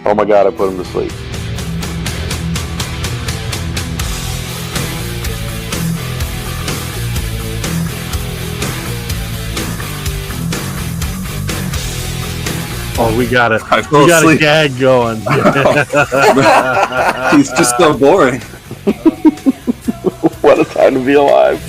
Oh my God, I put him to sleep. Oh, we got a gag going. He's just so boring. What a time to be alive.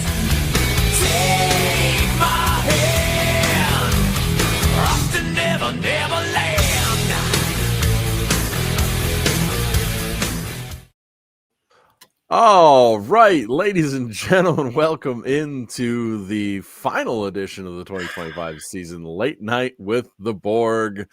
All right, ladies and gentlemen, welcome into the final edition of the 2025 season, Late Night with the Borg.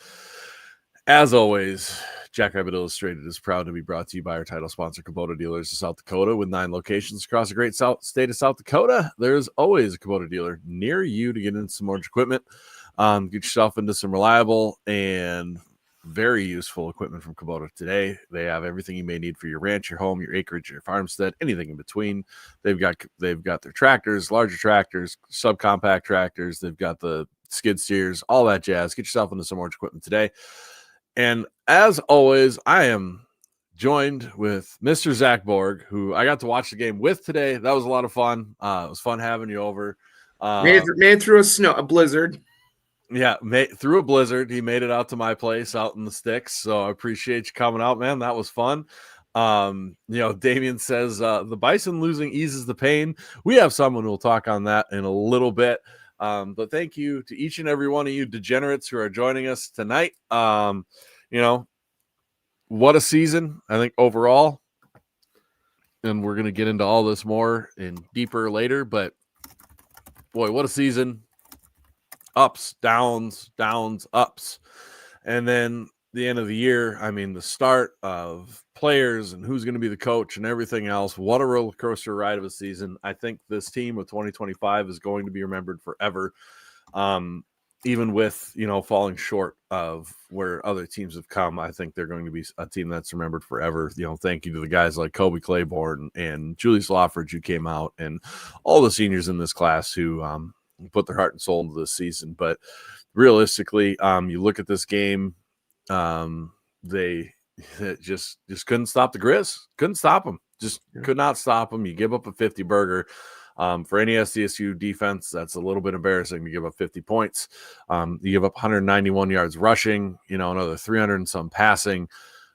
As always, Jackrabbit Illustrated is proud to be brought to you by our title sponsor, Kubota Dealers of South Dakota. With 9 locations across the great state of South Dakota, there's always a Kubota dealer near you to get into some more equipment. Get yourself into some reliable and very useful equipment from Kubota today. They have everything you may need for your ranch, your home, your acreage, your farmstead, anything in between. They've got their tractors, larger tractors, subcompact tractors. They've got the skid steers, all that jazz. Get yourself into some more equipment today. And as always, I am joined with Mr. Zach Borg, who I got to watch the game with today. That was a lot of fun. It was fun having you over. Made it through a blizzard. Yeah, through a blizzard. He made it out to my place out in the sticks. So I appreciate you coming out, man. That was fun. Damian says the Bison losing eases the pain. We have someone who will talk on that in a little bit. But thank you to each and every one of you degenerates who are joining us tonight. What a season, I think, overall. And we're going to get into all this more and deeper later. But, boy, what a season. Ups, downs, ups. And then the end of the year, I mean, the start of players and who's going to be the coach and everything else. What a roller coaster ride of a season. I think this team of 2025 is going to be remembered forever. Even with, falling short of where other teams have come, I think they're going to be a team that's remembered forever. Thank you to the guys like Kobe Claiborne and Julius Lawford who came out and all the seniors in this class who put their heart and soul into this season. But realistically, you look at this game, they just couldn't stop the Grizz. Couldn't stop them. Just could not stop them. You give up a 50 burger. For any SDSU defense, that's a little bit embarrassing to give up 50 points. You give up 191 yards rushing, another 300 and some passing.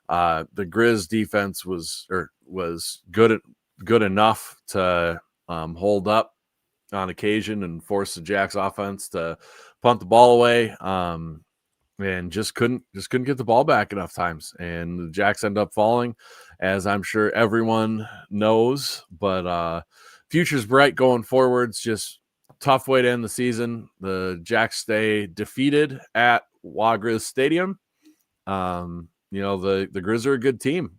The Grizz defense was good enough to hold up on occasion and force the Jacks offense to punt the ball away. And just couldn't get the ball back enough times. And the Jacks end up falling, as I'm sure everyone knows. But future's bright going forwards. Just tough way to end the season. The Jacks stay defeated at Wagriz Stadium. The Grizz are a good team.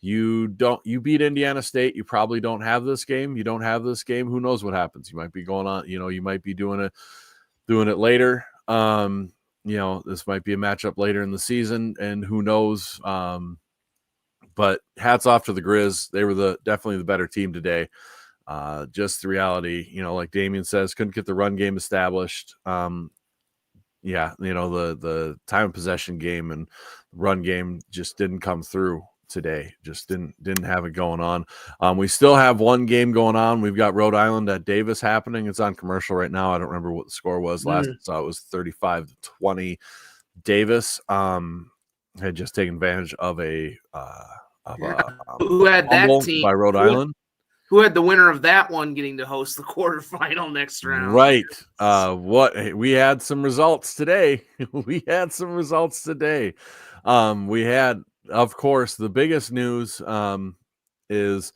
You beat Indiana State. You probably don't have this game. You don't have this game. Who knows what happens? You might be going on, you might be doing it later. This might be a matchup later in the season, and who knows? But hats off to the Grizz. They were definitely the better team today. Just the reality, like Damian says, couldn't get the run game established. The time of possession game and run game just didn't come through today. Just didn't have it going on. We still have one game going on. We've got Rhode Island at Davis happening. It's on commercial right now. I don't remember what the score was last. I saw it was 35-20. Davis had just taken advantage of who had that team by Rhode Island. Who had the winner of that one getting to host the quarterfinal next round? Right. We had some results today. We had, of course, the biggest news is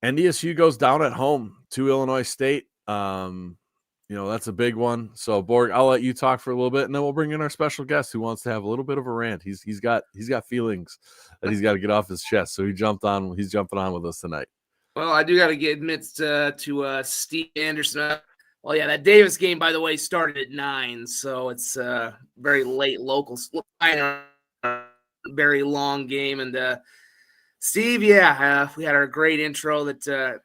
NDSU goes down at home to Illinois State. That's a big one. So, Borg, I'll let you talk for a little bit, and then we'll bring in our special guest who wants to have a little bit of a rant. He's got feelings that he's got to get off his chest. So he's jumping on with us tonight. Well, I do got to admit to Steve Anderson. Well, yeah, that Davis game, by the way, started at 9, so it's very late local. Very long game. And Steve, we had our great intro that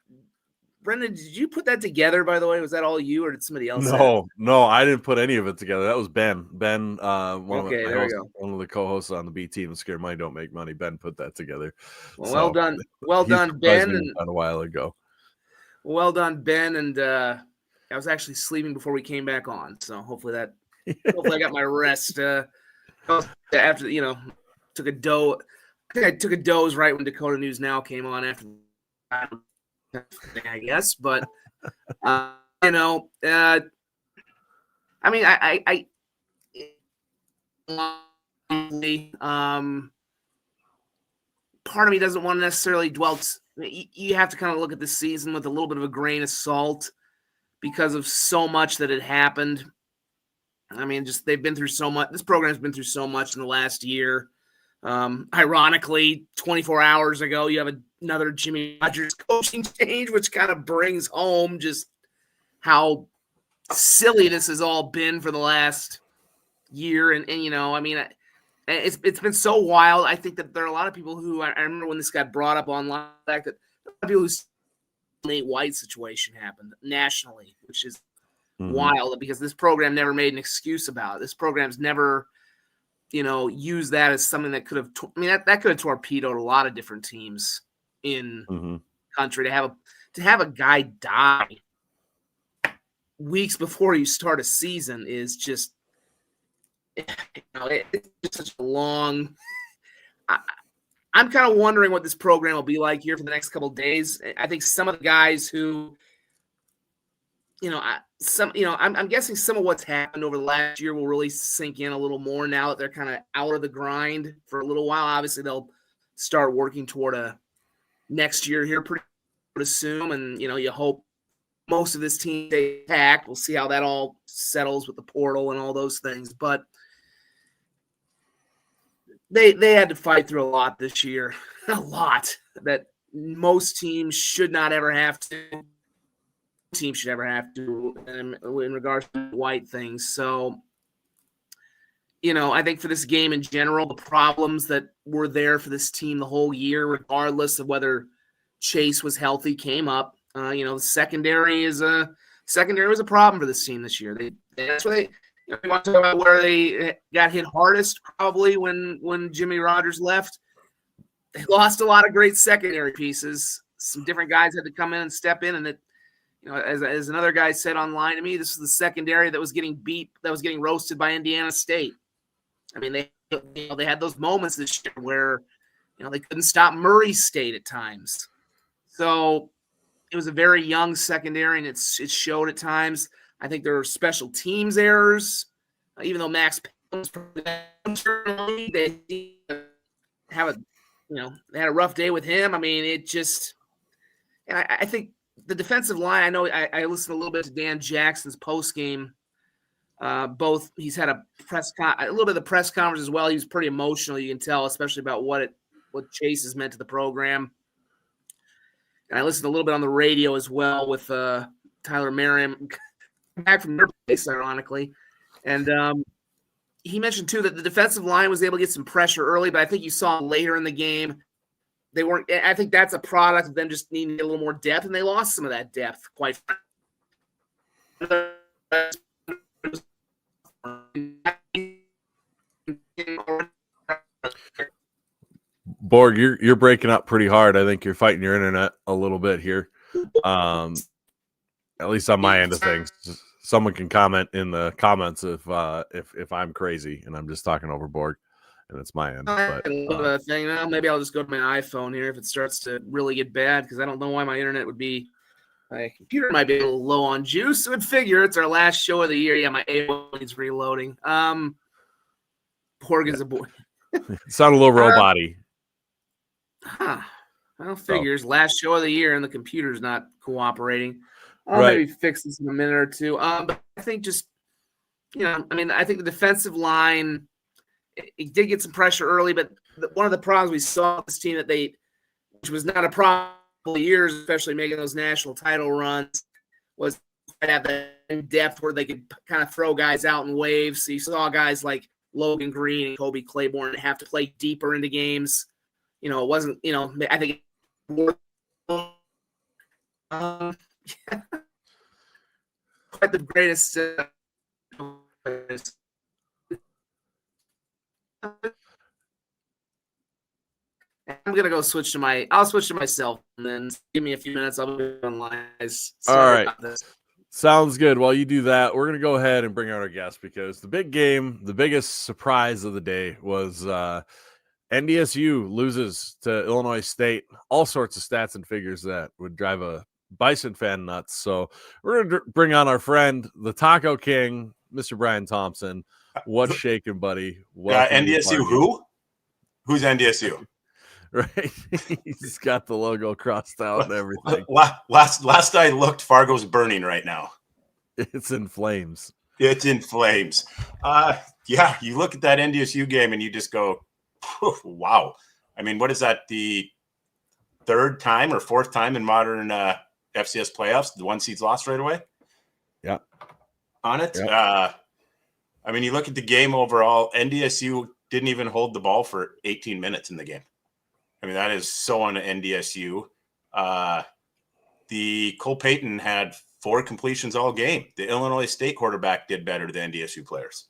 Brendan, did you put that together, by the way? Was that all you, or did somebody else? No, I didn't put any of it together. That was Ben. Ben, Okay, there we go. one of the co-hosts on the B team of Scared Money Don't Make Money. Ben put that together. Well done. Well done, Ben. A while ago. Well done, Ben. And I was actually sleeping before we came back on. So hopefully I got my rest. After, took a doze. I think I took a doze right when Dakota News Now came on after, I guess. But, I mean, part of me doesn't want to necessarily dwell. You have to kind of look at this season with a little bit of a grain of salt because of so much that had happened. I mean, just they've been through so much. This program's been through so much in the last year. Ironically, 24 hours ago, you have another Jimmy Rogers coaching change, which kind of brings home just how silly this has all been for the last year. And I mean, it's been so wild. I think that there are a lot of people who, I remember when this got brought up online, the fact that a lot of people who the Nate White situation happened nationally, which is wild because this program never made an excuse about it. This program's never, used that as something that could have, that could have torpedoed a lot of different teams in country to have a guy die weeks before you start a season is just, it's just such a long. I'm kind of wondering what this program will be like here for the next couple of days. I think some of the guys who, I'm guessing some of what's happened over the last year will really sink in a little more now that they're kind of out of the grind for a little while. Obviously, they'll start working toward a next year here pretty soon, and you hope most of this team stays intact. We'll see how that all settles with the portal and all those things, but they had to fight through a lot this year, a lot that most teams should not ever have to. Teams should ever have to in regards to White things. So, I think for this game in general, the problems that were there for this team the whole year, regardless of whether Chase was healthy, came up. The secondary was a problem for this team this year. That's why they. We want to talk about where they got hit hardest, probably when Jimmy Rogers left. They lost a lot of great secondary pieces. Some different guys had to come in and step in, and it, as another guy said online to me, this is the secondary that was getting roasted by Indiana State. I mean, they had those moments this year where they couldn't stop Murray State at times. So it was a very young secondary, and it showed at times. I think there were special teams errors, even though Max they had a rough day with him. I mean, it just, and I think the defensive line. I know I listened a little bit to Dan Jackson's post game. Both he's had a little bit of the press conference as well. He was pretty emotional. You can tell, especially about what Chase has meant to the program. And I listened a little bit on the radio as well with Tyler Merriam. Back from their place, ironically. And he mentioned, too, that the defensive line was able to get some pressure early, but I think you saw later in the game, they weren't – I think that's a product of them just needing to get a little more depth, and they lost some of that depth, quite Borg, you're breaking up pretty hard. I think you're fighting your internet a little bit here. At least on my end of things. Someone can comment in the comments if I'm crazy and I'm just talking over Borg, and it's my end. But maybe I'll just go to my iPhone here if it starts to really get bad, because I don't know why my internet would be. My computer might be a little low on juice. I would figure it's our last show of the year. Yeah, my A1 needs reloading. Borg is a boy. Sound a little robot-y. Well, figures last show of the year and the computer's not cooperating. I'll maybe fix this in a minute or two. But I think just, I think the defensive line, it did get some pressure early, but one of the problems we saw with this team which was not a problem for years, especially making those national title runs, was to have that depth where they could kind of throw guys out in waves. So you saw guys like Logan Green and Kobe Claiborne have to play deeper into games. It wasn't, I think Quite the greatest. I'm gonna go switch to my. I'll switch to myself, and then give me a few minutes. I'll be online. All right. Sounds good. While you do that, we're going to go ahead and bring out our guest because the big game, the biggest surprise of the day was NDSU loses to Illinois State. All sorts of stats and figures that would drive a Bison fan nuts. So we're going to bring on our friend, the Taco King, Mr. Brian Thompson. What's shaking, buddy? NDSU who? Who's NDSU? Right. He's got the logo crossed out and everything. Last I looked, Fargo's burning right now. It's in flames. It's in flames. Yeah, you look at that NDSU game and you just go, wow. I mean, what is that, the third time or fourth time in modern FCS playoffs? The one seed's lost right away? Yeah. On it? Yeah. I mean, you look at the game overall, NDSU didn't even hold the ball for 18 minutes in the game. I mean, that is so on NDSU. The Cole Payton had 4 completions all game. The Illinois State quarterback did better than NDSU players.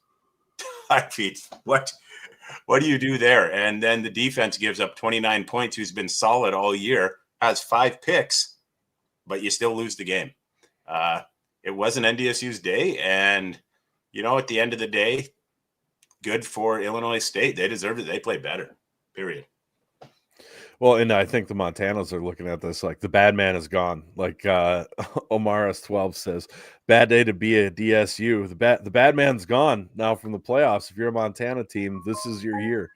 I mean, what do you do there? And then the defense gives up 29 points, who's been solid all year, has 5 picks, but you still lose the game. It wasn't NDSU's day. And, you know, at the end of the day, good for Illinois State. They deserved it. They played better, period. Well, and I think the Montanas are looking at this like the bad man is gone. Like Omar S12 says, bad day to be a DSU. The bad man's gone now from the playoffs. If you're a Montana team, this is your year.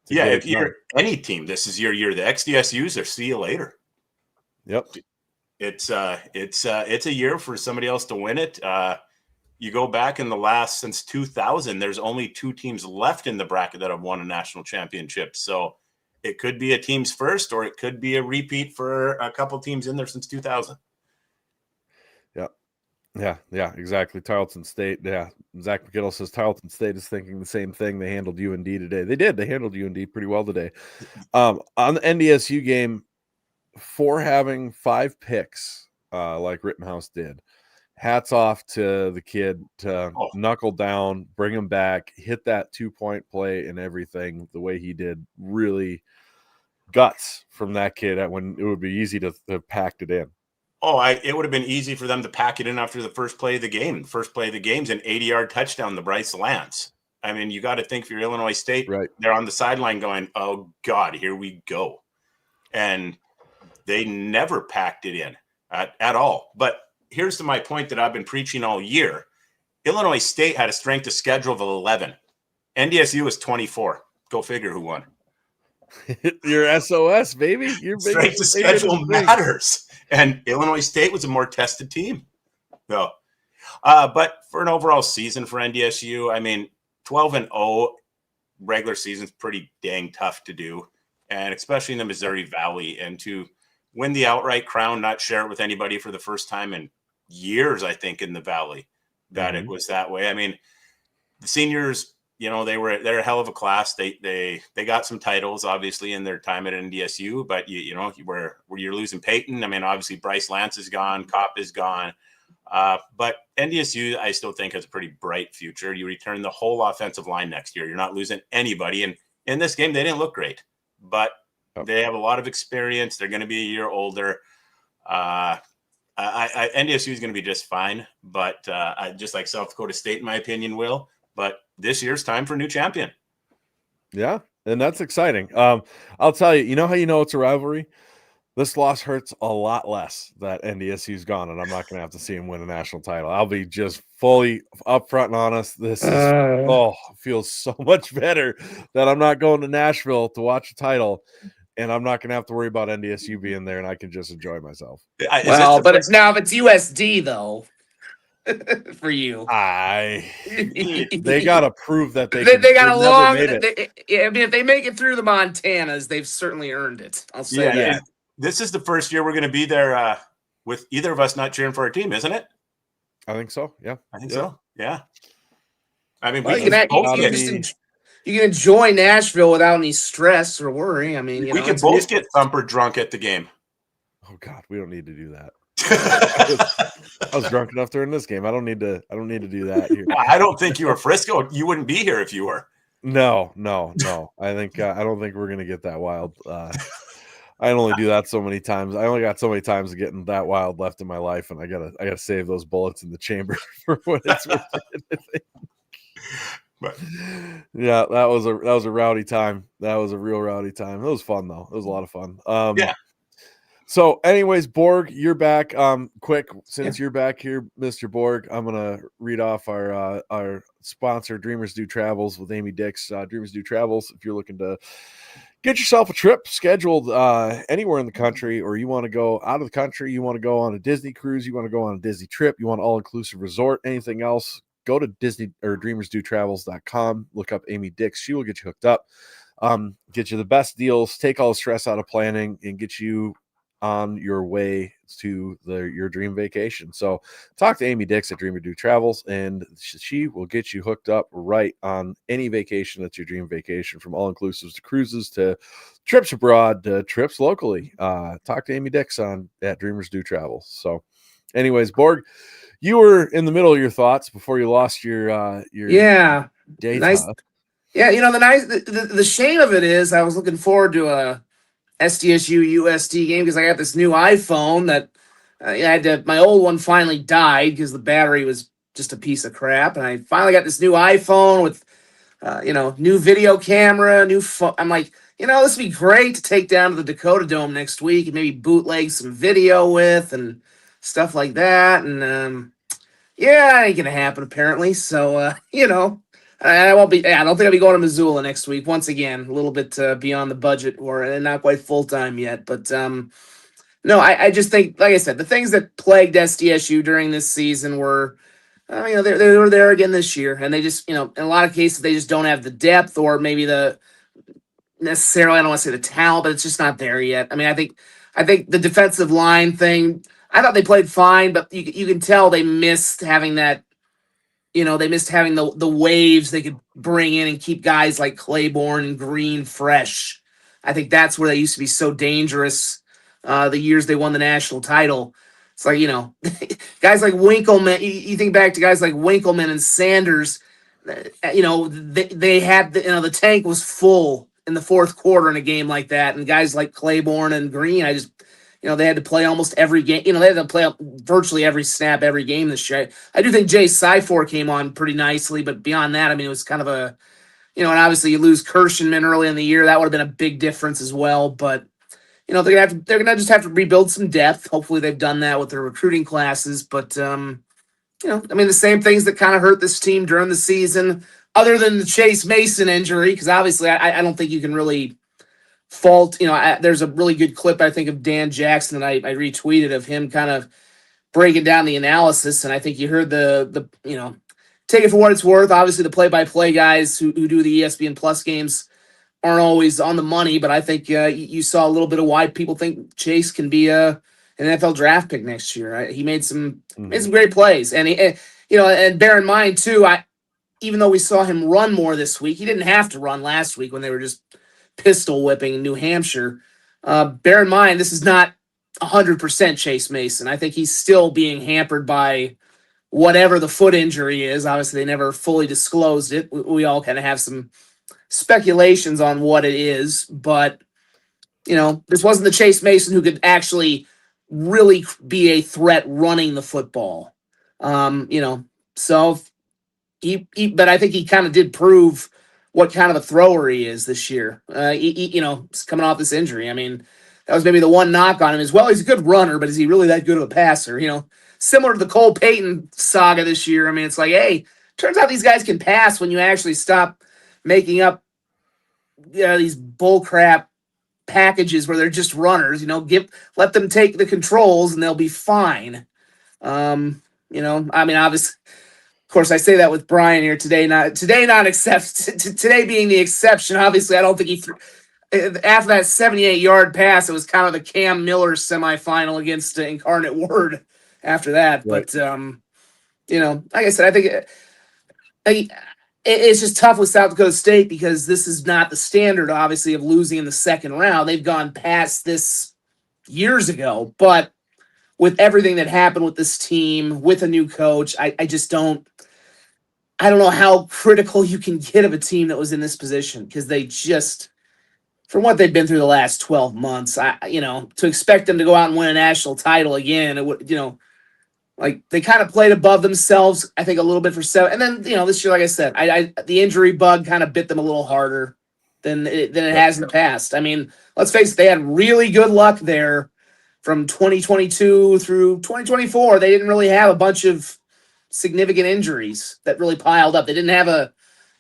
Yeah, if you're any team, this is your year. The XDSUs are see you later. Yep. It's a year for somebody else to win it. You go back in the last since 2000, there's only 2 teams left in the bracket that have won a national championship. So it could be a team's first, or it could be a repeat for a couple teams in there since 2000. Yeah, exactly. Tarleton State. Yeah, Zach McKiddle says Tarleton State is thinking the same thing. They handled UND today. They did. They handled UND pretty well today. On the NDSU game, for having 5 picks, like Rittenhouse did, hats off to the kid to knuckle down, bring him back, hit that 2-point play and everything the way he did. Really guts from that kid when it would be easy to pack it in. It would have been easy for them to pack it in after the first play of the game. First play of the game's an 80-yard touchdown to Bryce Lance. I mean, you got to think for your Illinois State, right? They're on the sideline going, oh, God, here we go. And they never packed it in at all. But here's my point that I've been preaching all year. Illinois State had a strength of schedule of 11. NDSU was 24. Go figure who won. Your SOS, baby. Your strength of schedule matters. And Illinois State was a more tested team. No. But for an overall season for NDSU, I mean, 12-0 regular season is pretty dang tough to do. And especially in the Missouri Valley. And to win the outright crown, not share it with anybody for the first time in years, I think, in the Valley, that it was that way. I mean, the seniors, you know, they're a hell of a class. They got some titles, obviously, in their time at NDSU, but you know, where you're losing Peyton. I mean, obviously Bryce Lance is gone, Kopp is gone. But NDSU, I still think, has a pretty bright future. You return the whole offensive line next year. You're not losing anybody. And in this game, they didn't look great, but they have a lot of experience. They're going to be a year older. NDSU is going to be just fine, but just like South Dakota State, in my opinion, will. But this year's time for a new champion. Yeah, and that's exciting. I'll tell you, you know how you know it's a rivalry? This loss hurts a lot less that NDSU's gone, and I'm not going to have to see him win a national title. I'll be just fully upfront and honest. This is feels so much better that I'm not going to Nashville to watch a title, and I'm not going to have to worry about NDSU being there, and I can just enjoy myself. Well, but it's USD though. For you, they got to prove that they got a long. I mean, if they make it through the Montanas, they've certainly earned it. I'll say that. Yeah. This is the first year we're going to be there with either of us not cheering for our team, isn't it? I think so. Yeah, I think so. Yeah. I mean, you can enjoy Nashville without any stress or worry. I mean, we can both get thumper drunk at the game. Oh God, we don't need to do that. I was drunk enough during this game. I don't need to do that here. I don't think you were Frisco. You wouldn't be here if you were. No. I think I don't think we're gonna get that wild. I only do that so many times. I only got so many times of getting that wild left in my life, and I gotta save those bullets in the chamber for what it's worth. But yeah, that was a rowdy time. That was a real rowdy time. It was fun though. It was a lot of fun. Yeah. So, anyways, Borg, you're back. Quick, since you're back here, Mr. Borg, I'm gonna read off our sponsor, Dreamers Do Travels with Amy Dix. Dreamers Do Travels. If you're looking to get yourself a trip scheduled anywhere in the country, or you want to go out of the country, you want to go on a Disney cruise, you want to go on a Disney trip, you want all-inclusive resort, anything else, go to Disney or dreamersdotravels.com, look up Amy Dix. She will get you hooked up, get you the best deals, take all the stress out of planning, and get you on your way to your dream vacation. So talk to Amy Dix at Dreamer Do Travels, and she will get you hooked up right on any vacation that's your dream vacation, from all-inclusives to cruises to trips abroad to trips locally. Talk to Amy Dix at Dreamers Do Travels. So anyways, Borg, you were in the middle of your thoughts before you lost your data. Nice. Yeah, the shame of it is I was looking forward to a SDSU USD game because I got this new iPhone that my old one finally died because the battery was just a piece of crap, and I finally got this new iPhone with new video camera, new phone. I'm like, this would be great to take down to the Dakota Dome next week and maybe bootleg some video with and stuff like that. And it ain't gonna happen apparently. So I won't be. I don't think I'll be going to Missoula next week. Once again, a little bit beyond the budget, or not quite full time yet. But no, I just think, like I said, the things that plagued SDSU during this season were, they were there again this year, and they just, in a lot of cases, they just don't have the depth, or maybe I don't want to say the talent, but it's just not there yet. I mean, I think the defensive line thing, I thought they played fine, but you can tell they missed having that. They missed having the waves they could bring in and keep guys like Claiborne and Green fresh. I think that's where they used to be so dangerous the years they won the national title. It's like, guys like Winkleman, you think back to guys like Winkleman and Sanders, they had, the tank was full in the fourth quarter in a game like that. And guys like Claiborne and Green, they had to play almost every game. They had to play virtually every snap, every game this year. I do think Jay Syfor came on pretty nicely, but beyond that, it was kind of a, and obviously you lose Kirschenman early in the year. That would have been a big difference as well. But, they're gonna just have to rebuild some depth. Hopefully they've done that with their recruiting classes. But, the same things that kind of hurt this team during the season, other than the Chase Mason injury, because obviously I don't think you can really fault. There's a really good clip, I think, of Dan Jackson that I retweeted of him kind of breaking down the analysis, and I think you heard the take it for what it's worth. Obviously, the play-by-play guys who do the ESPN Plus games aren't always on the money, but I think you saw a little bit of why people think Chase can be an NFL draft pick next year. He made some great plays, and and bear in mind too, even though we saw him run more this week, he didn't have to run last week when they were just pistol whipping New Hampshire. Bear in mind, this is not 100% Chase Mason. I think he's still being hampered by whatever the foot injury is. Obviously, they never fully disclosed it. We all kind of have some speculations on what it is, but this wasn't the Chase Mason who could actually really be a threat running the football. So but I think he kind of did prove what kind of a thrower he is this year. Coming off this injury. That was maybe the one knock on him as well. He's a good runner, but is he really that good of a passer? Similar to the Cole Payton saga this year. It's like, hey, turns out these guys can pass when you actually stop making up these bullcrap packages where they're just runners. Let them take the controls and they'll be fine. Obviously, of course, I say that with Brian here today. Today being the exception. Obviously, I don't think he threw. After that 78-yard pass, it was kind of the Cam Miller semifinal against Incarnate Word. After that, right. But like I said, I think it's just tough with South Dakota State because this is not the standard, obviously, of losing in the second round. They've gone past this years ago, but with everything that happened with this team, with a new coach, I just don't. I don't know how critical you can get of a team that was in this position because they just, from what they've been through the last 12 months, to expect them to go out and win a national title again, it would, like they kind of played above themselves, I think a little bit for 7. And then, this year, like I said, the injury bug kind of bit them a little harder than it has in the past. I mean, let's face it, they had really good luck there from 2022 through 2024. They didn't really have a bunch of significant injuries that really piled up. They didn't have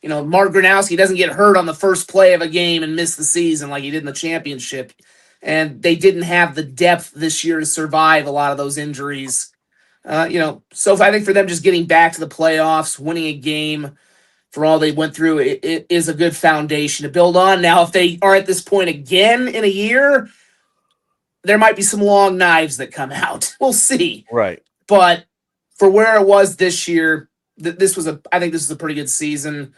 Mark Gronowski doesn't get hurt on the first play of a game and miss the season like he did in the championship. And they didn't have the depth this year to survive a lot of those injuries. So I think for them just getting back to the playoffs, winning a game for all they went through, it is a good foundation to build on. Now, if they are at this point again in a year, there might be some long knives that come out. We'll see. Right. But for where it was this year, I think this was a pretty good season.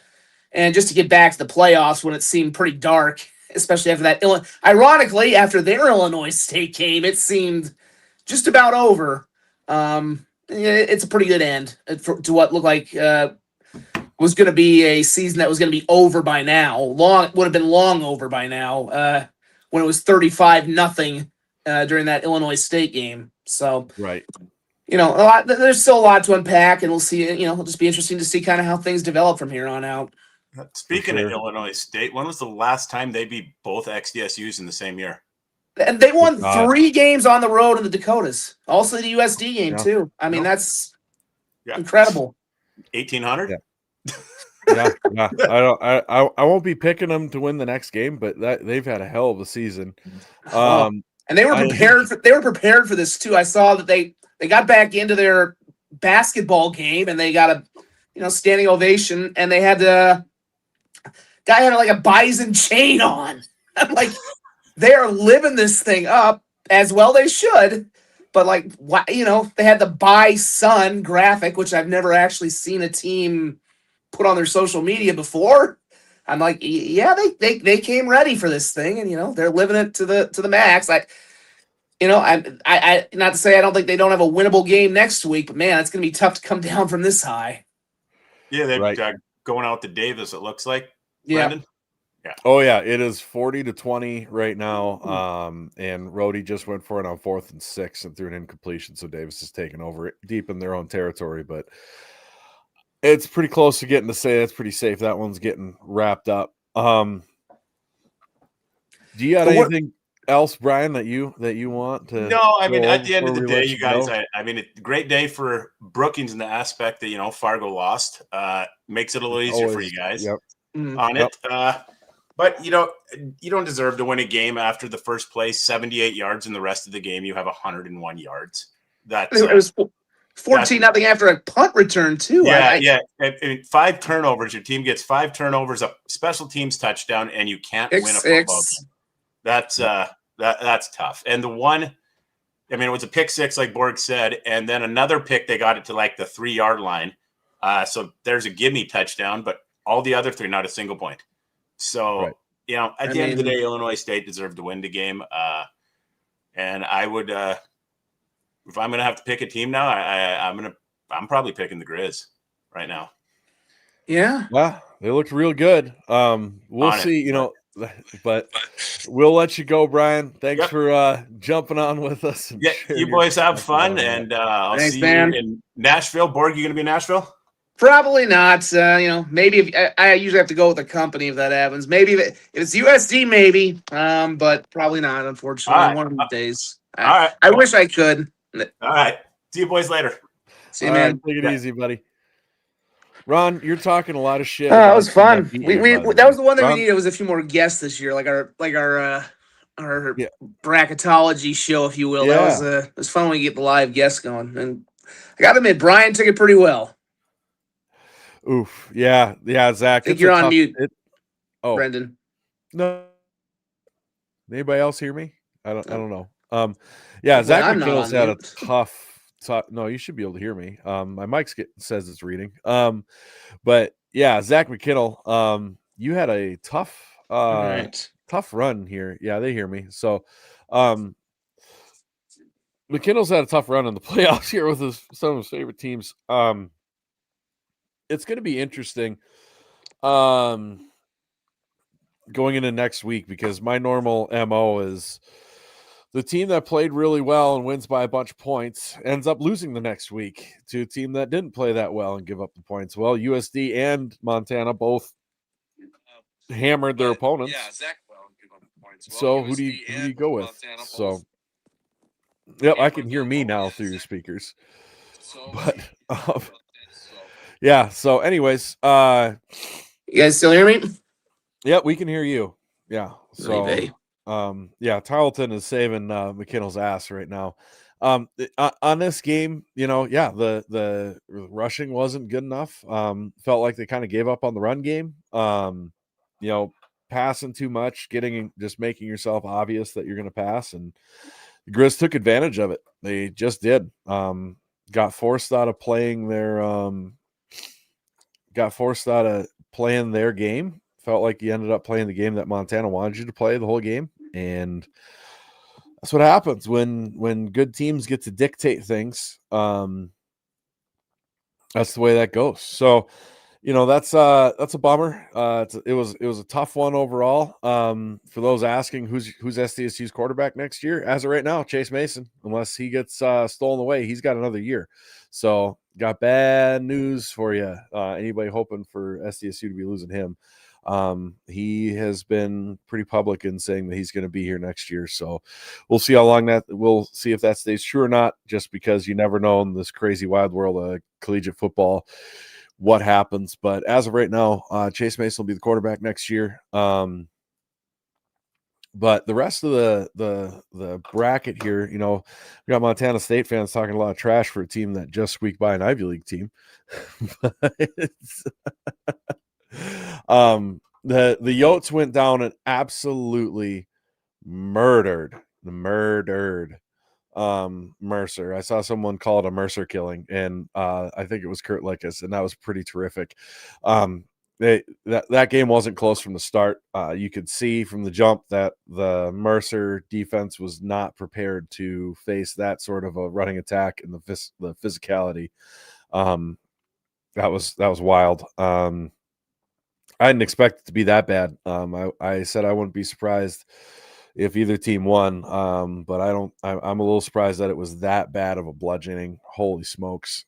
And just to get back to the playoffs when it seemed pretty dark, especially after that. Ironically, after their Illinois State game, it seemed just about over. It's a pretty good end to what looked like was going to be a season that was going to be over by now. Would have been long over by now when it was 35-0 during that Illinois State game. So right. There's still a lot to unpack, and we'll see. It'll just be interesting to see kind of how things develop from here on out. Speaking of Illinois State, when was the last time they beat both XDSUs in the same year? And they won 3 games on the road in the Dakotas. Also the USD game too. I mean, that's incredible. 1,800. Yeah. I won't be picking them to win the next game, but they've had a hell of a season. And they were prepared. They were prepared for this too. I saw that they got back into their basketball game and they got a standing ovation, and they had guy had like a bison chain on. I'm like, they are living this thing up as well they should. But like, they had the bison graphic, which I've never actually seen a team put on their social media before. I'm like, yeah, they came ready for this thing, and they're living it to the max. Like, I not to say I don't think they don't have a winnable game next week, but man, it's gonna be tough to come down from this high. Yeah, they're going out to Davis. It looks like. Yeah. Brandon? Yeah. Oh yeah, it is 40-20 right now. And Rhodey just went for it on 4th and 6 and threw an incompletion, so Davis is taking over it deep in their own territory, but it's pretty close to getting to say that's pretty safe. That one's getting wrapped up. Do you got anything else, Brian, that you want to? No, I mean, at the end of the day, you guys, I mean, it's a great day for Brookings in the aspect that Fargo lost. Makes it a little easier for you guys on it. But you don't deserve to win a game after the first play, 78 yards, and the rest of the game you have 101 yards. It was 14-0 after a punt return too. Yeah. 5 turnovers. Your team gets 5 turnovers, a special teams touchdown, and you can't win a football game. That's tough. And the one, I mean, it was a pick 6, like Borg said, and then another pick. They got it to like the 3-yard line. So there's a gimme touchdown, but all the other 3, not a single point. So at the end of the day, Illinois State deserved to win the game. And I would, if I'm gonna have to pick a team now, I'm probably picking the Grizz right now. Yeah. Well, they looked real good. We'll see, but we'll let you go, Brian. Thanks for jumping on with us. Yeah, you boys have fun, and I'll see you in Nashville. Borg, you gonna be in Nashville? Probably not. Maybe if I usually have to go with a company if that happens. Maybe if it's USD, maybe. But probably not. Unfortunately, one of these days. All right. I wish I could. All right. See you boys later. See you, man. Take it easy, buddy. Ron, you're talking a lot of shit. That was fun. That was the one that we needed. Was a few more guests this year, like our bracketology show, if you will. Yeah. It was fun when we get the live guests going, and I got to admit, Brian took it pretty well. Oof. Yeah. Zach. I think you're on mute. Brendan. No. Anybody else hear me? I don't know. Zach McKill's had a tough. No, you should be able to hear me. My mic says it's reading. But yeah, Zach McKinnell, you had a tough run here. Yeah, they hear me. So, McKinnell's had a tough run in the playoffs here with some of his favorite teams. It's going to be interesting going into next week because my normal MO is the team that played really well and wins by a bunch of points ends up losing the next week to a team that didn't play that well and give up the points. Well, USD and Montana both hammered their opponents. Yeah, Zach well and give up the points. Well, so who do you go with? Montana so, yep, I can hear me now through your speakers. But yeah. So, anyways, you guys still hear me? Yeah, we can hear you. Yeah. So. Tarleton is saving McKinnell's ass right now. On this game, the rushing wasn't good enough. Felt like they kind of gave up on the run game. Passing too much, just making yourself obvious that you're going to pass, and the Grizz took advantage of it. They just did. Got forced out of playing their game. Felt like you ended up playing the game that Montana wanted you to play the whole game. And that's what happens when good teams get to dictate things. That's the way that goes. So, that's a bummer. It was a tough one overall. For those asking who's SDSU's quarterback next year, as of right now, Chase Mason, unless he gets stolen away, he's got another year. So got bad news for you. Anybody hoping for SDSU to be losing him. He has been pretty public in saying that he's going to be here next year. So we'll see we'll see if that stays true or not, just because you never know in this crazy wild world of collegiate football what happens. But as of right now, Chase Mason will be the quarterback next year. But the rest of the bracket here, we got Montana State fans talking a lot of trash for a team that just squeaked by an Ivy League team. The Yotes went down and absolutely murdered Mercer. I saw someone call it a Mercer killing, and I think it was Kurt Likas, and that was pretty terrific. That game wasn't close from the start. You could see from the jump that the Mercer defense was not prepared to face that sort of a running attack and the physicality. That was wild. I didn't expect it to be that bad. I said I wouldn't be surprised if either team won, but I'm a little surprised that it was that bad of a bludgeoning. Holy smokes.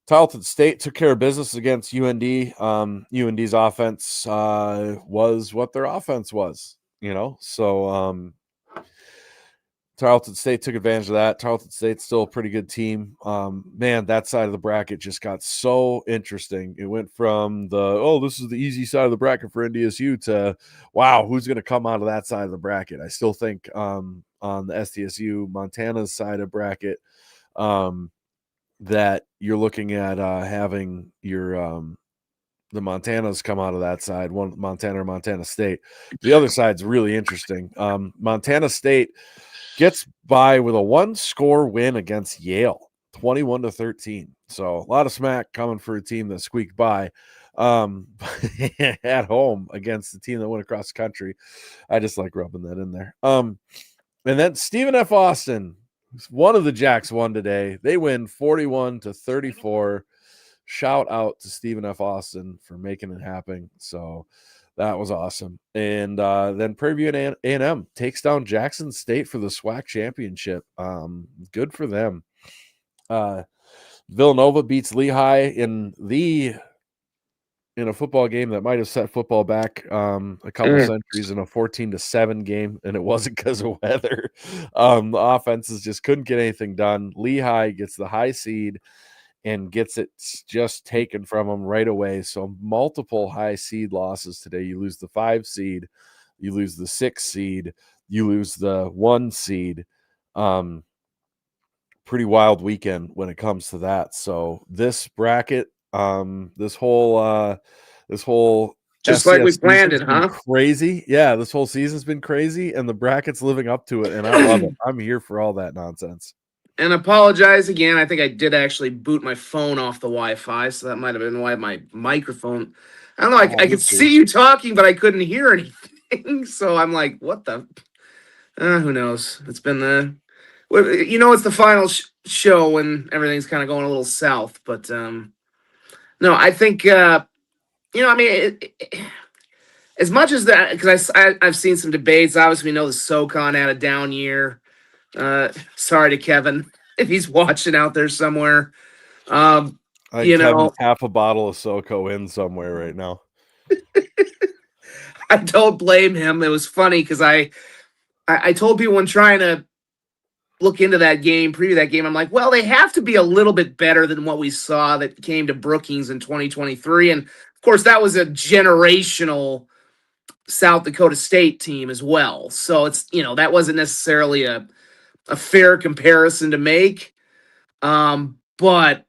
Tarleton State took care of business against UND. UND's offense was what their offense was, so Tarleton State took advantage of that. Tarleton State's still a pretty good team. Man, that side of the bracket just got so interesting. It went from this is the easy side of the bracket for NDSU to, wow, who's going to come out of that side of the bracket? I still think on the SDSU Montana's side of bracket that you're looking at having your the Montanas come out of that side, one Montana or Montana State. The other side's really interesting. Montana State gets by with a 1-score win against Yale, 21-13. So a lot of smack coming for a team that squeaked by at home against the team that went across the country. I just like rubbing that in there. And then Stephen F. Austin, one of the Jacks won today. They win 41-34. Shout out to Stephen F. Austin for making it happen. So that was awesome. And then Prairie View and A&M takes down Jackson State for the SWAC championship. Good for them. Villanova beats Lehigh in a football game that might have set football back a couple centuries in a 14-7 game, and it wasn't because of weather. The offenses just couldn't get anything done. Lehigh gets the high seed and gets it just taken from them right away. So multiple high seed losses today. You lose the 5 seed, you lose the 6 seed, you lose the 1 seed. Pretty wild weekend when it comes to that. So this bracket, this whole just like we planned it, huh? Crazy. Yeah, this whole season's been crazy, and the bracket's living up to it, and I love it. I'm here for all that nonsense. And apologize again. I think I did actually boot my phone off the Wi-Fi, so that might have been why my microphone. I don't know. I could see you talking, but I couldn't hear anything. So I'm like, what the? Who knows? It's been it's the final show when everything's kind of going a little south. But no, I think as much as that, because I've seen some debates. Obviously, we know the SoCon had a down year. Sorry to Kevin if he's watching out there somewhere. I think Kevin's half a bottle of SoCo in somewhere right now. I don't blame him. It was funny because I told people when trying to look into that game, preview that game, I'm like, well, they have to be a little bit better than what we saw that came to Brookings in 2023. And of course, that was a generational South Dakota State team as well. So it's, that wasn't necessarily a fair comparison to make. But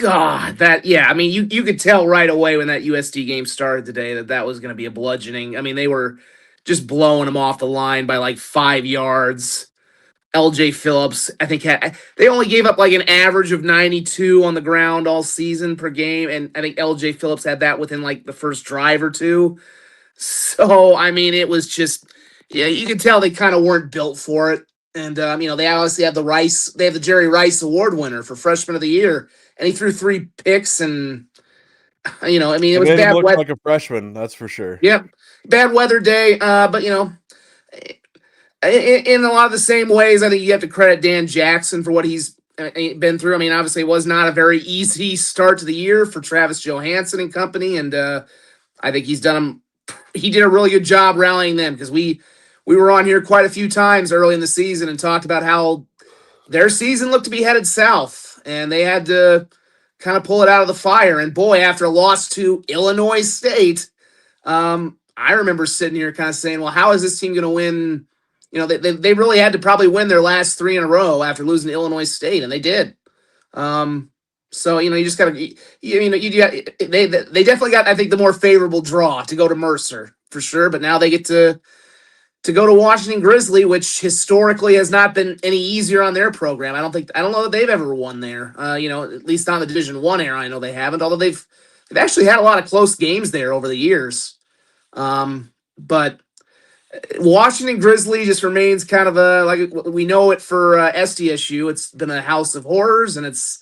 God, you could tell right away when that USD game started today that was going to be a bludgeoning. I mean, they were just blowing them off the line by like 5 yards. LJ Phillips, I think they only gave up like an average of 92 on the ground all season per game. And I think LJ Phillips had that within like the first drive or two. So, I mean, it was just, you could tell they kind of weren't built for it. And, they obviously have the Jerry Rice Award winner for Freshman of the Year. And he threw 3 picks and, it was bad weather. Like a freshman, that's for sure. Yep. Bad weather day. But, in a lot of the same ways, I think you have to credit Dan Jackson for what he's been through. I mean, obviously, it was not a very easy start to the year for Travis Johansson and company. And I think he did a really good job rallying them because we were on here quite a few times early in the season and talked about how their season looked to be headed south and they had to kind of pull it out of the fire. And boy, after a loss to Illinois State, I remember sitting here kind of saying, well, how is this team going to win? They really had to probably win their last 3 in a row after losing to Illinois State, and they did. So you just got to. They definitely got, I think, the more favorable draw to go to Mercer for sure. But now they get to go to Washington Grizzly, which historically has not been any easier on their program. I don't know that they've ever won there. At least not in the Division I era. I know they haven't. Although they've actually had a lot of close games there over the years. But Washington Grizzly just remains kind of like we know it for SDSU. It's been a house of horrors, and it's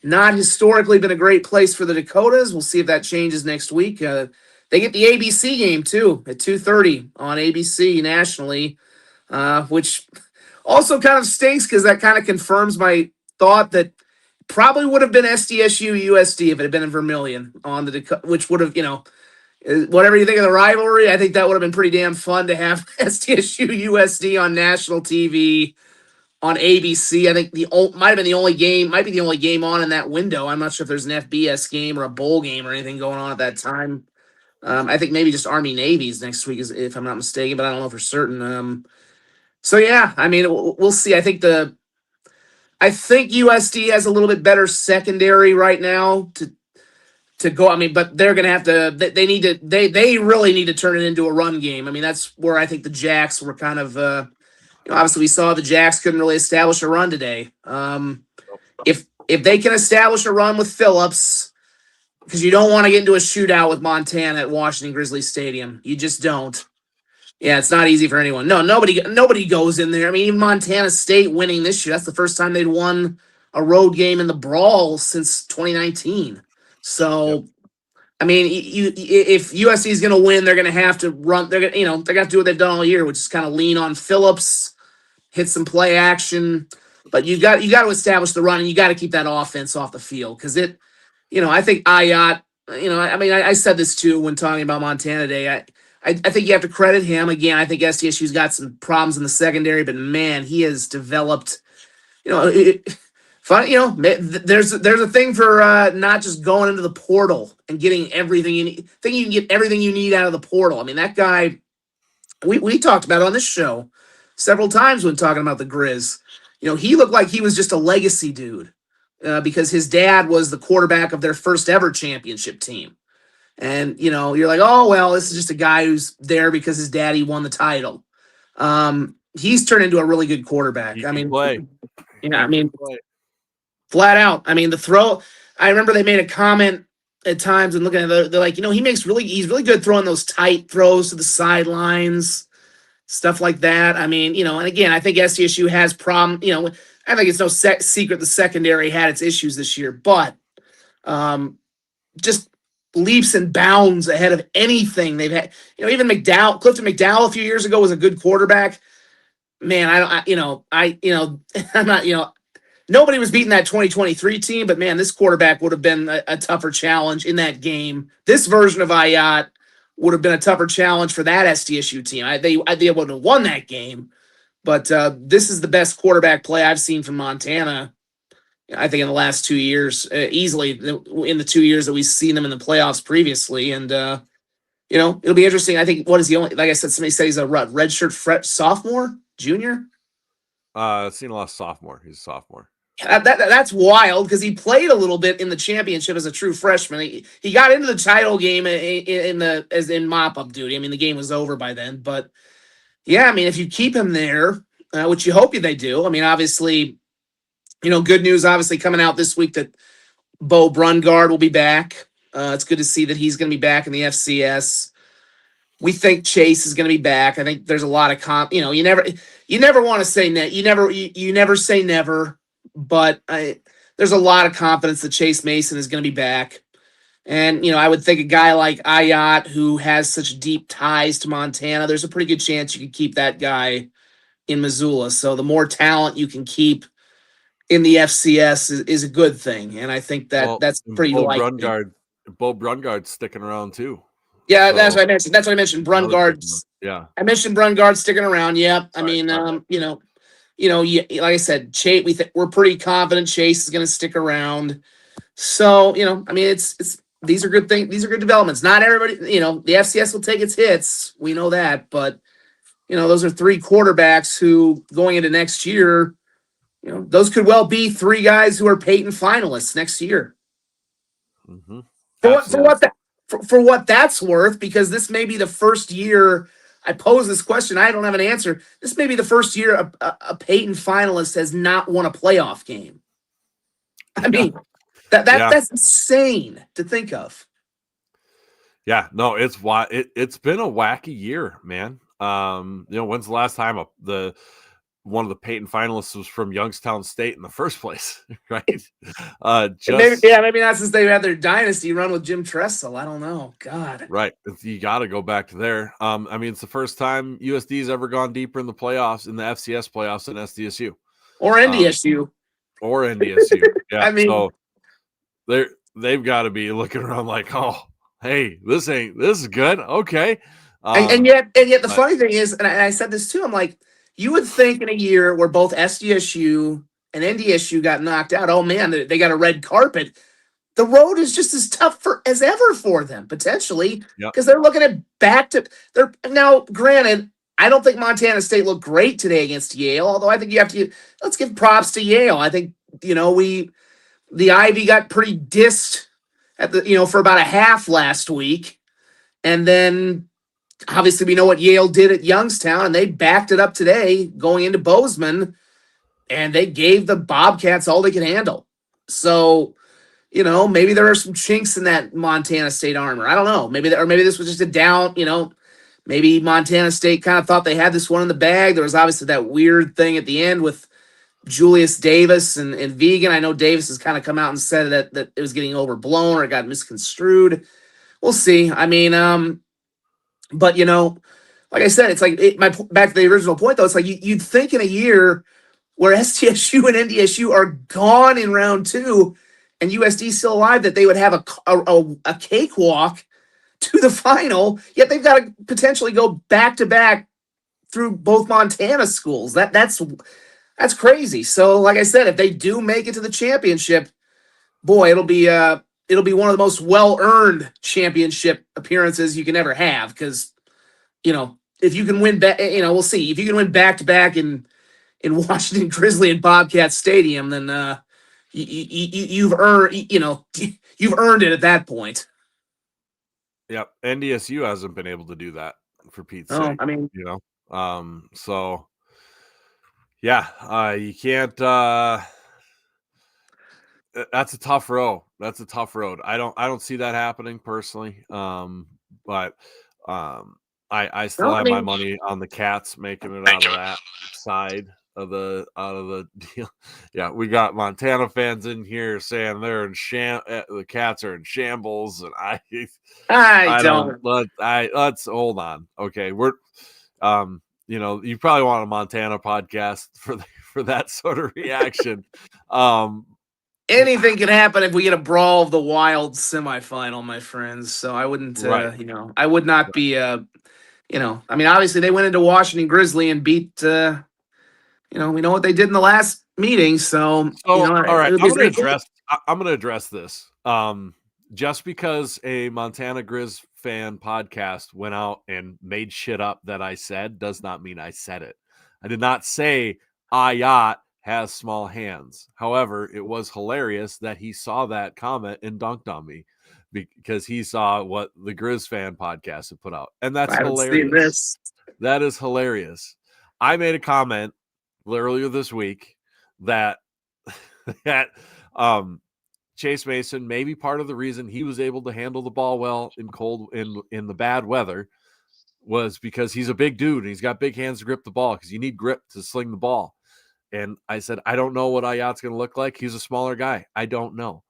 not historically been a great place for the Dakotas. We'll see if that changes next week. They get the ABC game too at 2:30 on ABC nationally, which also kind of stinks because that kind of confirms my thought that probably would have been SDSU USD if it had been in Vermilion on the which would have whatever you think of the rivalry, I think that would have been pretty damn fun to have SDSU USD on national TV on ABC. I think might be the only game on in that window. I'm not sure if there's an FBS game or a bowl game or anything going on at that time. I think maybe just Army Navy's next week, if I'm not mistaken, but I don't know for certain. So yeah, I mean, we'll see. I think USD has a little bit better secondary right now to go. I mean, but they're going to have to. They really need to turn it into a run game. I mean, that's where I think the Jacks were kind of. Obviously, we saw the Jacks couldn't really establish a run today. If they can establish a run with Phillips. Because you don't want to get into a shootout with Montana at Washington Grizzly Stadium. You just don't. Yeah, it's not easy for anyone. No, nobody goes in there. I mean, even Montana State winning this year, that's the first time they'd won a road game in the Brawl since 2019. So, yep. I mean, if USC is going to win, they're going to have to run. They're going to have to do what they've done all year, which is kind of lean on Phillips, hit some play action. But you got to establish the run, and you got to keep that offense off the field because it. I think Ayat, I said this too when talking about Montana Day. I think you have to credit him. Again, I think SDSU's got some problems in the secondary, but man, he has developed, there's a thing for not just going into the portal and getting everything you need. I think you can get everything you need out of the portal. I mean, that guy, we talked about it on this show several times when talking about the Grizz. He looked like he was just a legacy dude. Because his dad was the quarterback of their first ever championship team. And, you're like, oh, well, this is just a guy who's there because his daddy won the title. He's turned into a really good quarterback. Flat out. I mean, the throw, I remember they made a comment at times and looking at it, they're like, he's really good throwing those tight throws to the sidelines. stuff like that. I mean, and again, I think SDSU has problem. I think it's no secret the secondary had its issues this year, but just leaps and bounds ahead of anything they've had. Even Clifton McDowell a few years ago was a good quarterback. Man, I'm not, nobody was beating that 2023 team, but man, this quarterback would have been a tougher challenge in that game. This version of Ayat would have been a tougher challenge for that SDSU team. They would have won that game, but this is the best quarterback play I've seen from Montana. I think in the last 2 years, easily in the 2 years that we've seen them in the playoffs previously, and it'll be interesting. I think what is the only, like I said, somebody said he's a redshirt sophomore, junior. Seen a lot of sophomore. He's a sophomore. That's wild because he played a little bit in the championship as a true freshman. He got into the title game in mop-up duty. I mean, the game was over by then, but yeah, I mean, if you keep him there, which you hope they do. I mean, obviously, good news obviously coming out this week that Bo Brungard will be back. It's good to see that he's going to be back in the FCS. We think Chase is going to be back. I think there's a lot of you never want to say you never say never. But there's a lot of confidence that Chase Mason is going to be back. And, I would think a guy like Ayat, who has such deep ties to Montana, there's a pretty good chance you could keep that guy in Missoula. So the more talent you can keep in the FCS is a good thing. And I think that's pretty likely. Bo Brungard's sticking around too. Yeah, so, that's what I mentioned. Brungard's. Yeah. I mentioned Brungard sticking around. Yep. I mean, like I said, Chase. We're pretty confident Chase is going to stick around. So I mean, it's these are good things. These are good developments. Not everybody, the FCS will take its hits. We know that, but those are three quarterbacks who going into next year, those could well be three guys who are Peyton finalists next year. Mm-hmm. For what that's worth, because this may be the first year I pose this question. I don't have an answer. This may be the first year a Peyton finalist has not won a playoff game. I mean, that's insane to think of. Yeah, no, it's been a wacky year, man. When's the last time one of the Peyton finalists was from Youngstown State in the first place, right? Maybe not since they had their dynasty run with Jim Tressel. I don't know. God. Right. You got to go back to there. I mean, it's the first time USD's ever gone deeper in the playoffs, in the FCS playoffs, than SDSU. Or NDSU. Yeah. I mean, so they've got to be looking around like, oh, hey, this is good. Okay. And yet the funny thing is, and I said this too, I'm like, you would think in a year where both SDSU and NDSU got knocked out, oh man, they got a red carpet. The road is just as tough as ever for them, potentially, because they're looking at now, granted, I don't think Montana State looked great today against Yale, although I think let's give props to Yale. I think, the Ivy got pretty dissed for about a half last week. And then obviously, we know what Yale did at Youngstown, and they backed it up today going into Bozeman, and they gave the Bobcats all they could handle. So, maybe there are some chinks in that Montana State armor. I don't know. Maybe this was just a down. Maybe Montana State kind of thought they had this one in the bag. There was obviously that weird thing at the end with Julius Davis and Vegan. I know Davis has kind of come out and said that it was getting overblown or it got misconstrued. We'll see. I mean, but like I said, it's like back to the original point though. It's like you'd think in a year where STSU and NDSU are gone in round 2, and USD still alive, that they would have a cakewalk to the final. Yet they've got to potentially go back to back through both Montana schools. That's crazy. So like I said, if they do make it to the championship, boy, it'll be one of the most well-earned championship appearances you can ever have. Because, if you can win back, we'll see. If you can win back-to-back in Washington Grizzly and Bobcat Stadium, then you've earned it at that point. Yep. NDSU hasn't been able to do that, for Pete's sake. I mean, so yeah, you can't. That's a tough road. I don't see that happening personally. But I still have my money on the Cats making it out of that side of the deal. Yeah, we got Montana fans in here saying they're in the Cats are in shambles, and I don't. Let's hold on. Okay, we're you probably want a Montana podcast for that sort of reaction. Anything can happen if we get a Brawl of the Wild semifinal, my friends. So I wouldn't, Right. I would not be, I mean, obviously they went into Washington Grizzly and beat, we know what they did in the last meeting. So, all right, I'm going to address this. Just because a Montana Grizz fan podcast went out and made shit up that I said does not mean I said it. I did not say Ayat has small hands. However, it was hilarious that he saw that comment and dunked on me because he saw what the Grizz fan podcast had put out. And that's hilarious. That is hilarious. I made a comment earlier this week that Chase Mason may be part of the reason he was able to handle the ball well in the bad weather was because he's a big dude and he's got big hands to grip the ball because you need grip to sling the ball. And I said, I don't know what Ayat's going to look like. He's a smaller guy. I don't know.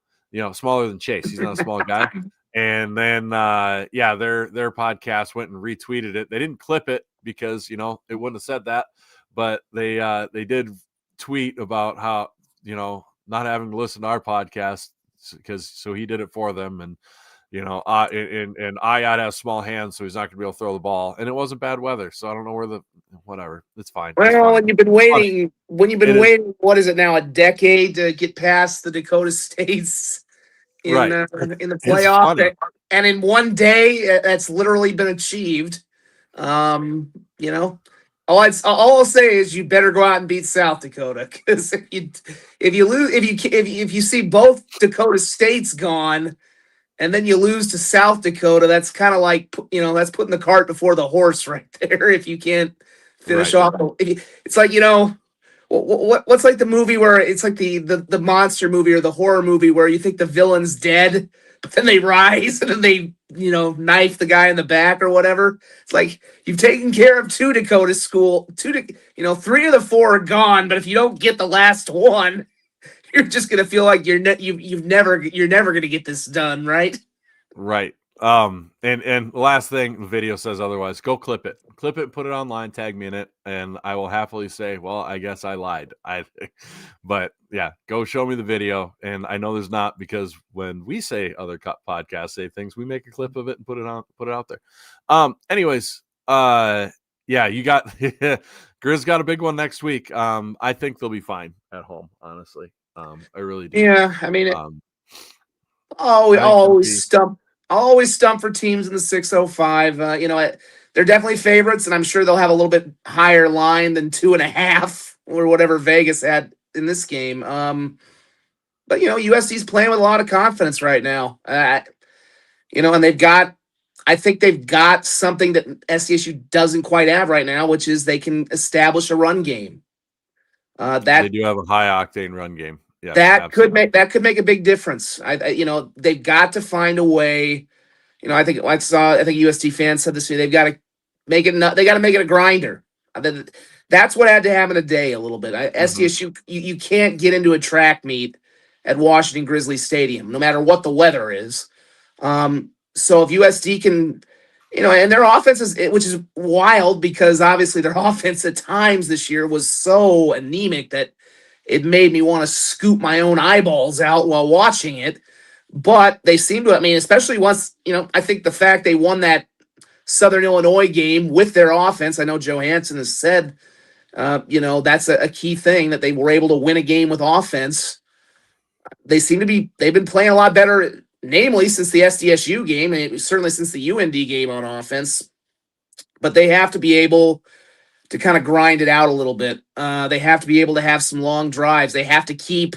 Smaller than Chase. He's not a small guy. And then, their podcast went and retweeted it. They didn't clip it because, it wouldn't have said that. But they did tweet about how, not having to listen to our podcast so he did it for them. And, and Ayat has small hands, so he's not going to be able to throw the ball. And it wasn't bad weather, so I don't know whatever. It's fine. Well, when you've been waiting, what is it now, a decade to get past the Dakota States in the playoff, and in one day, that's literally been achieved. All I'll say is you better go out and beat South Dakota because if you see both Dakota States gone. And then you lose to South Dakota. That's kind of like, that's putting the cart before the horse right there. If you can't finish off, it's like, what's like the movie where it's like the monster movie or the horror movie where you think the villain's dead, but then they rise and then they, knife the guy in the back or whatever. It's like you've taken care of two Dakota school, 3 of the 4 are gone, but if you don't get the last one, you're just gonna feel like you're never gonna get this done, right? Right. And the last thing the video says otherwise, go clip it, and put it online, tag me in it, and I will happily say, well, I guess I lied. But yeah, go show me the video. And I know there's not, because when we say other podcasts say things, we make a clip of it and put it out there. Anyways, you got Grizz got a big one next week. I think they'll be fine at home, honestly. I really do. Yeah, I mean, always stump for teams in the 605. They're definitely favorites, and I'm sure they'll have a little bit higher line than 2.5 or whatever Vegas had in this game. But USC's playing with a lot of confidence right now. And I think they've got something that SDSU doesn't quite have right now, which is they can establish a run game. They do have a high octane run game. Yeah, that could make a big difference. They've got to find a way. I think USD fans said this. They've got to make it. They got to make it a grinder. That's what had to happen today a little bit. SDSU, you can't get into a track meet at Washington Grizzly Stadium, no matter what the weather is. So if USD can, and their offense which is wild because obviously their offense at times this year was so anemic that it made me want to scoop my own eyeballs out while watching it. But they seem to, especially once, I think the fact they won that Southern Illinois game with their offense, I know Johansson has said, that's a key thing, that they were able to win a game with offense. They've been playing a lot better, namely since the SDSU game, and certainly since the UND game on offense. But they have to be able to kind of grind it out a little bit. They have to be able to have some long drives. They have to keep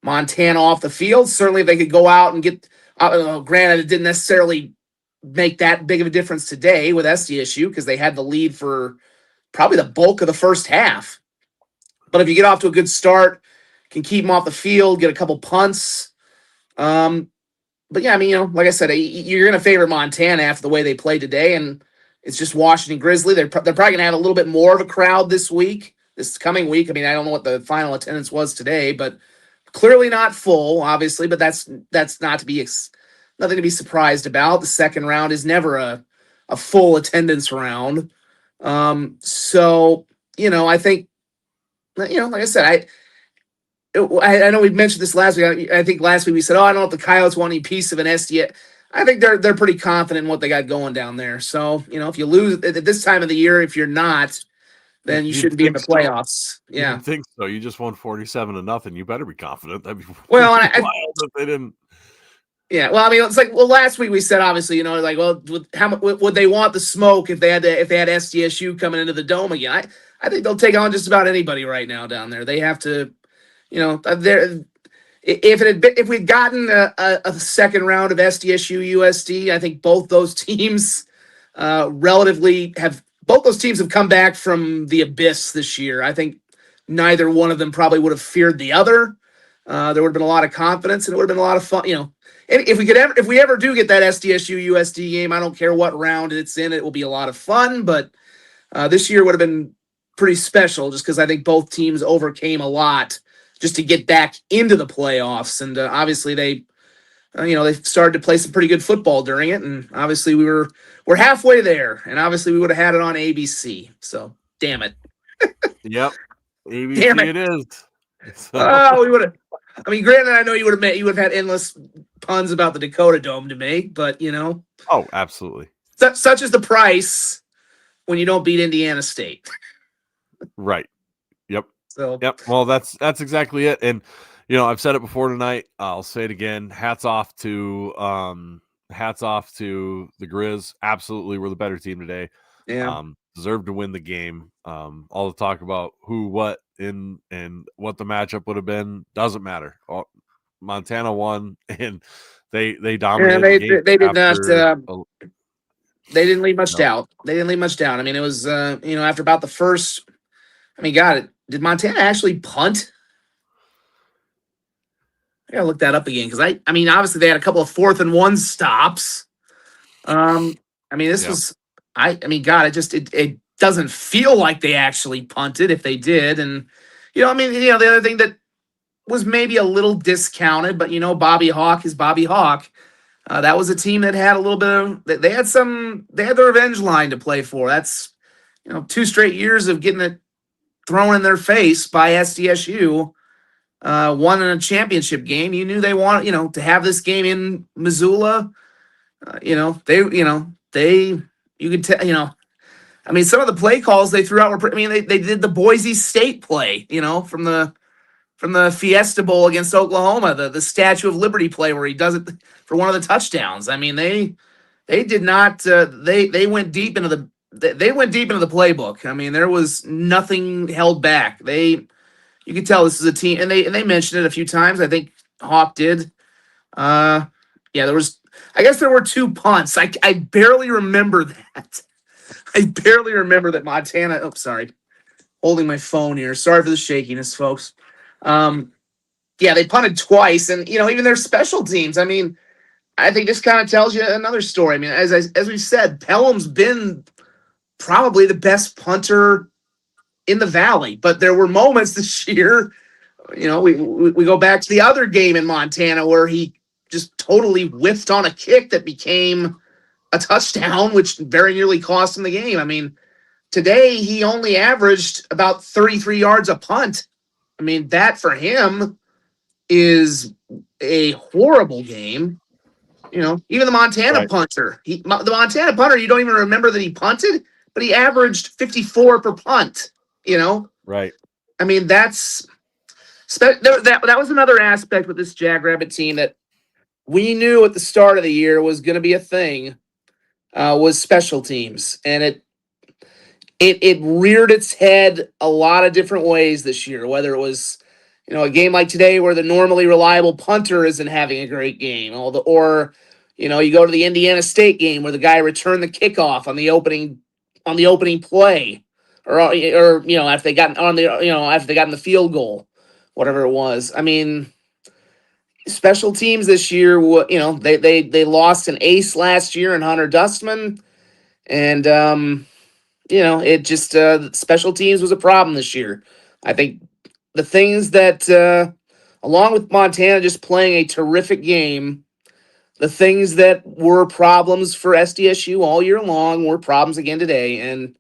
Montana off the field. Certainly, if they could go out and get, granted, it didn't necessarily make that big of a difference today with SDSU because they had the lead for probably the bulk of the first half. But if you get off to a good start, can keep them off the field, get a couple punts. But yeah, like I said, you're going to favor Montana after the way they played today. And, It's just Washington Grizzly. They're probably going to have a little bit more of a crowd this coming week. I mean, I don't know what the final attendance was today, but clearly not full, obviously. But that's not to be nothing to be surprised about. The second round is never a full attendance round. So I think like I said, I know we mentioned this last week. I think last week we said, I don't know if the Coyotes want any piece of an SD. I think they're pretty confident in what they got going down there. So, if you lose at this time of the year, if you're not, then you shouldn't be in the playoffs. Yeah. You think so. You just won 47-0. You better be confident. That'd be wild if they didn't. Yeah. Well, I mean, it's like, last week we said, obviously, like, how would they want the smoke if they had SDSU coming into the Dome again? I think they'll take on just about anybody right now down there. They have to, if we'd gotten a second round of SDSU USD, I think both those teams both those teams have come back from the abyss this year. I think neither one of them probably would have feared the other. There would have been a lot of confidence, and it would have been a lot of fun. And if we ever do get that SDSU USD game, I don't care what round it's in, it will be a lot of fun. But this year would have been pretty special, just because I think both teams overcame a lot just to get back into the playoffs. And obviously they started to play some pretty good football during it. And obviously we're halfway there, and obviously we would have had it on ABC. So damn it. Yep. ABC Damn it. It is. So. We would have. I mean, granted, I know you would have had endless puns about the Dakota Dome to make, but Oh, absolutely. Such is the price when you don't beat Indiana State. Right. Yep. So. Yep. Well, that's exactly it. And I've said it before tonight. I'll say it again. Hats off to the Grizz. Absolutely, we're the better team today. Yeah. Deserved to win the game. All the talk about who, what, and what the matchup would have been doesn't matter. Montana won, and they dominated. Yeah, they did not. They didn't leave much doubt. They didn't leave much doubt. I mean, it was after about the first. I mean, did Montana actually punt? I gotta look that up again, because I mean, obviously they had a couple of 4th and 1 stops. I mean, this was. I mean, God, it doesn't feel like they actually punted if they did. And, the other thing that was maybe a little discounted, but, Bobby Hawk is Bobby Hawk. That was a team that had a little bit of, they had the revenge line to play for. That's, 2 straight years of getting it thrown in their face by SDSU. Won in a championship game. You knew they wanted, to have this game in Missoula. You could tell, I mean, some of the play calls they threw out were, they did the Boise State play, from the Fiesta Bowl against Oklahoma, the Statue of Liberty play where he does it for one of the touchdowns. I mean, they did not, they went deep into the playbook. I mean, there was nothing held back. You could tell this is a team, and they mentioned it a few times. I think Hawk did. I guess there were 2 punts. I barely remember that. I barely remember that Montana. Oh, sorry. Holding my phone here. Sorry for the shakiness, folks. They punted twice, and even their special teams. I mean, I think this kind of tells you another story. I mean, as we said, Pelham's been probably the best punter in the Valley, but there were moments this year. We go back to the other game in Montana where he just totally whiffed on a kick that became a touchdown, which very nearly cost him the game. I mean, today he only averaged about 33 yards a punt. I mean, that for him is a horrible game. Even the Montana punter, the Montana punter, you don't even remember that he punted, but he averaged 54 per punt. Right. I mean, that was another aspect with this Jackrabbit team that we knew at the start of the year was going to be a thing, was special teams. And it reared its head a lot of different ways this year, whether it was, a game like today where the normally reliable punter isn't having a great game, or you go to the Indiana State game where the guy returned the kickoff on the opening play, or after they got in the field goal, whatever it was. I mean, special teams this year, they lost an ace last year in Hunter Dustman, And, it just special teams was a problem this year. I think the things that, along with Montana just playing a terrific game, the things that were problems for SDSU all year long were problems again today. And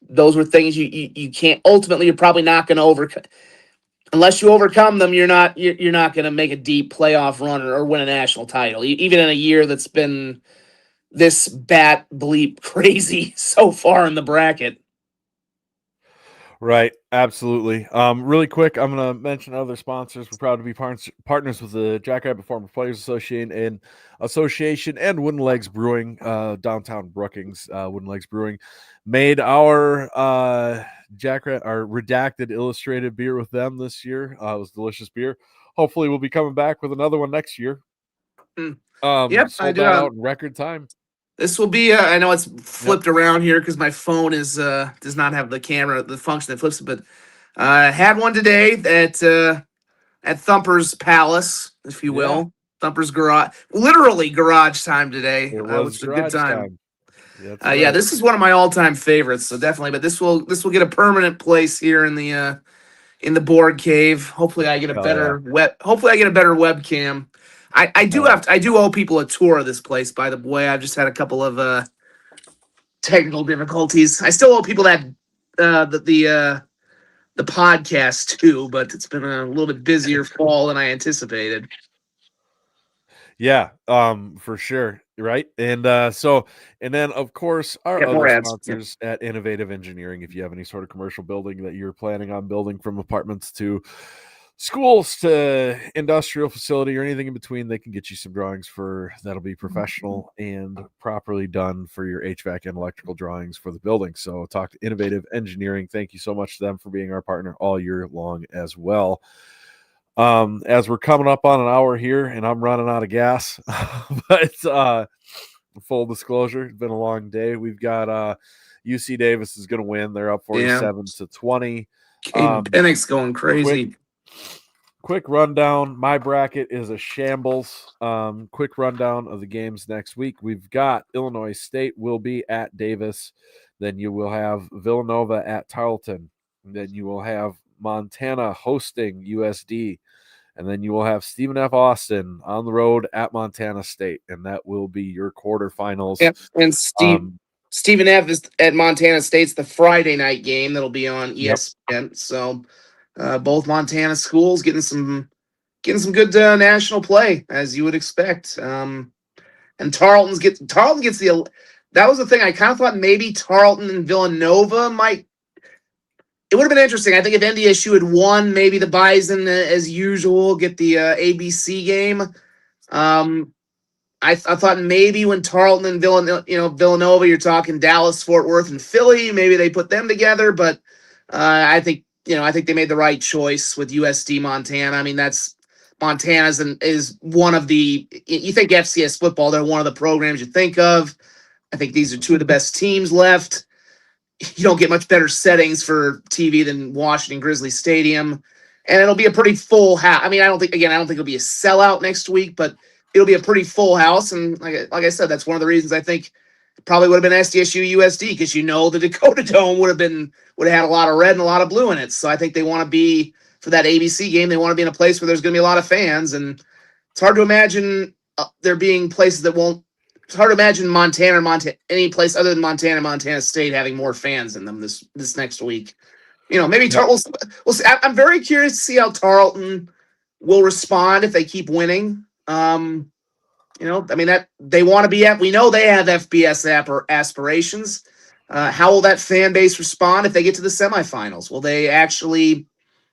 those were things you can't, ultimately, you're probably not going to overcome. Unless you overcome them, you're not going to make a deep playoff run or win a national title, even in a year that's been this bat bleep crazy so far in the bracket. Right, absolutely. Really quick, I'm going to mention other sponsors. We're proud to be partners with the Jackrabbit Former Players Association and Wooden Legs Brewing, downtown Brookings. Wooden Legs Brewing made our redacted illustrated beer with them this year. It was delicious beer. Hopefully, we'll be coming back with another one next year. Yep, sold that out in record time. This will be, I know it's flipped around here because my phone is does not have the camera, the function that flips it, but I had one today at Thumper's Palace, if you will. Thumper's Garage, literally garage time today, It was which is a good time. Yeah, this is one of my all-time favorites, so definitely. But this will get a permanent place here in the Borg cave. Hopefully, I get a better webcam. I do owe people a tour of this place, by the way. I've just had a couple of technical difficulties. I still owe people that the podcast too, but it's been a little bit busier fall than I anticipated. Yeah, for sure. Right. And then of course our other sponsors at Innovative Engineering. If you have any sort of commercial building that you're planning on building, from apartments to schools to industrial facility or anything in between, they can get you some drawings that'll be professional and properly done for your HVAC and electrical drawings for the building. So talk to Innovative Engineering. Thank you so much to them for being our partner all year long as well. As we're coming up on an hour here and I'm running out of gas, but full disclosure, it's been a long day. We've got UC Davis is going to win. They're up 47-20. Pennick's going crazy. Quick rundown. My bracket is a shambles. Quick rundown of the games next week. We've got Illinois State will be at Davis. Then you will have Villanova at Tarleton. And then you will have Montana hosting USD. And then you will have Stephen F. Austin on the road at Montana State. And that will be your quarterfinals. Yep. And Stephen F. is at Montana State's the Friday night game that'll be on ESPN. Yep. So both Montana schools getting some good national play, as you would expect. And Tarleton gets the. That was the thing. I kind of thought maybe Tarleton and Villanova might. It would have been interesting. I think if NDSU had won, maybe the Bison, as usual, get the ABC game. I thought maybe when Tarleton and Villanova, you're talking Dallas, Fort Worth, and Philly. Maybe they put them together, but I think they made the right choice with USD Montana. I mean, Montana's is one of the. You think FCS football? They're one of the programs you think of. I think these are two of the best teams left. You don't get much better settings for TV than Washington Grizzly Stadium, and it'll be a pretty full house. I mean, I don't think it'll be a sellout next week, but it'll be a pretty full house. And like I said, that's one of the reasons I think it probably would have been SDSU USD, because the Dakota Dome would have had a lot of red and a lot of blue in it. So I think they want to be, for that ABC game, they want to be in a place where there's going to be a lot of fans, and it's hard to imagine there being places that won't. It's hard to imagine Montana, any place other than Montana State having more fans in them this next week. Maybe Tarleton. We'll see. I'm very curious to see how Tarleton will respond if they keep winning. I mean, that they want to be at. We know they have FBS aspirations. How will that fan base respond if they get to the semifinals? Will they actually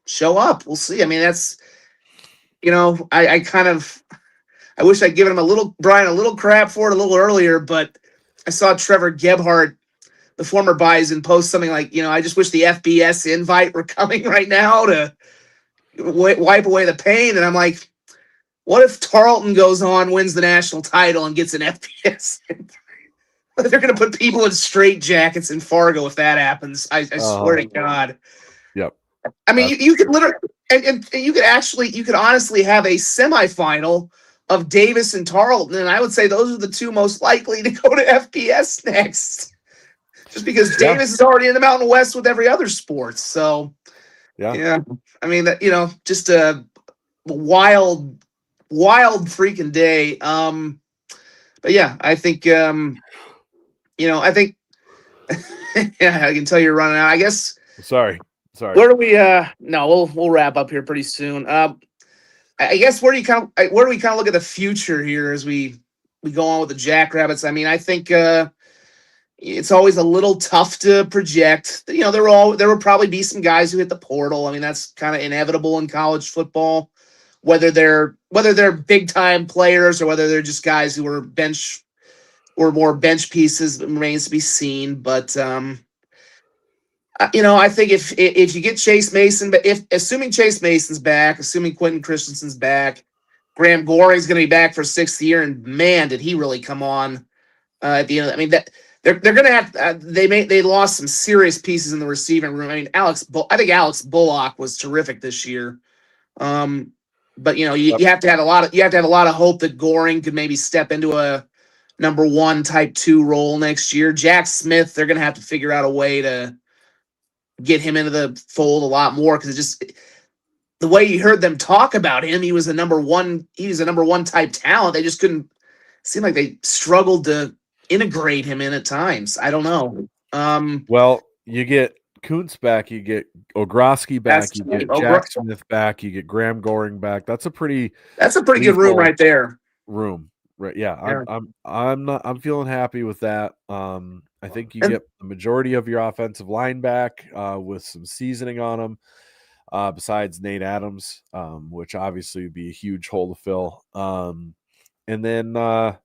show up? We'll see. I mean, that's. I wish I'd given him Brian a little crap for it a little earlier, but I saw Trevor Gebhardt, the former Bison, post something like, I just wish the FBS invite were coming right now to wipe away the pain. And I'm like, what if Tarleton goes on, wins the national title, and gets an FBS invite? They're going to put people in straitjackets in Fargo if that happens. I swear to God. Yep. I mean, you could literally, and you could honestly have a semifinal of Davis and Tarleton, and I would say those are the two most likely to go to FBS next. just because Davis is already in the Mountain West with every other sport. So, yeah, I mean, that, just a wild freaking day. But yeah, I think, I think, yeah, I can tell you're running out. I guess. Sorry. Where do we? No, we'll wrap up here pretty soon. I guess where do we kind of look at the future here as we go on with the Jackrabbits? I mean, I think it's always a little tough to project. There will probably be some guys who hit the portal. I mean, that's kind of inevitable in college football, whether they're big time players or whether they're just guys who are bench or more bench pieces. Remains to be seen. But I think if you get Chase Mason, but assuming Chase Mason's back, assuming Quentin Christensen's back, Graham Goring's going to be back for 6th year, and man, did he really come on at the end? I mean, that they're going to have they lost some serious pieces in the receiving room. I mean, I think Alex Bullock was terrific this year, but you have to have a lot of hope that Goring could maybe step into a number 1 type 2 role next year. Jack Smith, they're going to have to figure out a way to get him into the fold a lot more, because just the way you heard them talk about him, he was a number 1 type talent. They just couldn't seem like they struggled to integrate him in at times. I don't know. Well, you get Kuntz back, you get Ogroski back, you get Jack Smith back, you get Graham Goring back. That's a pretty good room right there. Right. Yeah. I'm feeling happy with that. I think you get the majority of your offensive line back with some seasoning on them, besides Nate Adams, which obviously would be a huge hole to fill. And then, I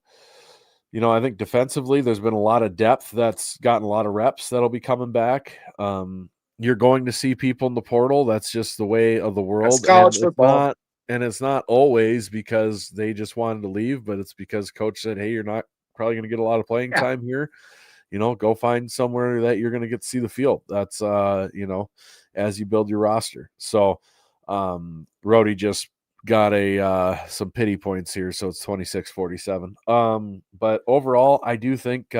think defensively, there's been a lot of depth that's gotten a lot of reps that'll be coming back. You're going to see people in the portal. That's just the way of the world. That's college football. And it's not always because they just wanted to leave, but it's because coach said, hey, you're not probably going to get a lot of playing time here. Go find somewhere that you're going to get to see the field. That's, as you build your roster. So Rhodey just got some pity points here. So it's 26-47. But overall, I do think,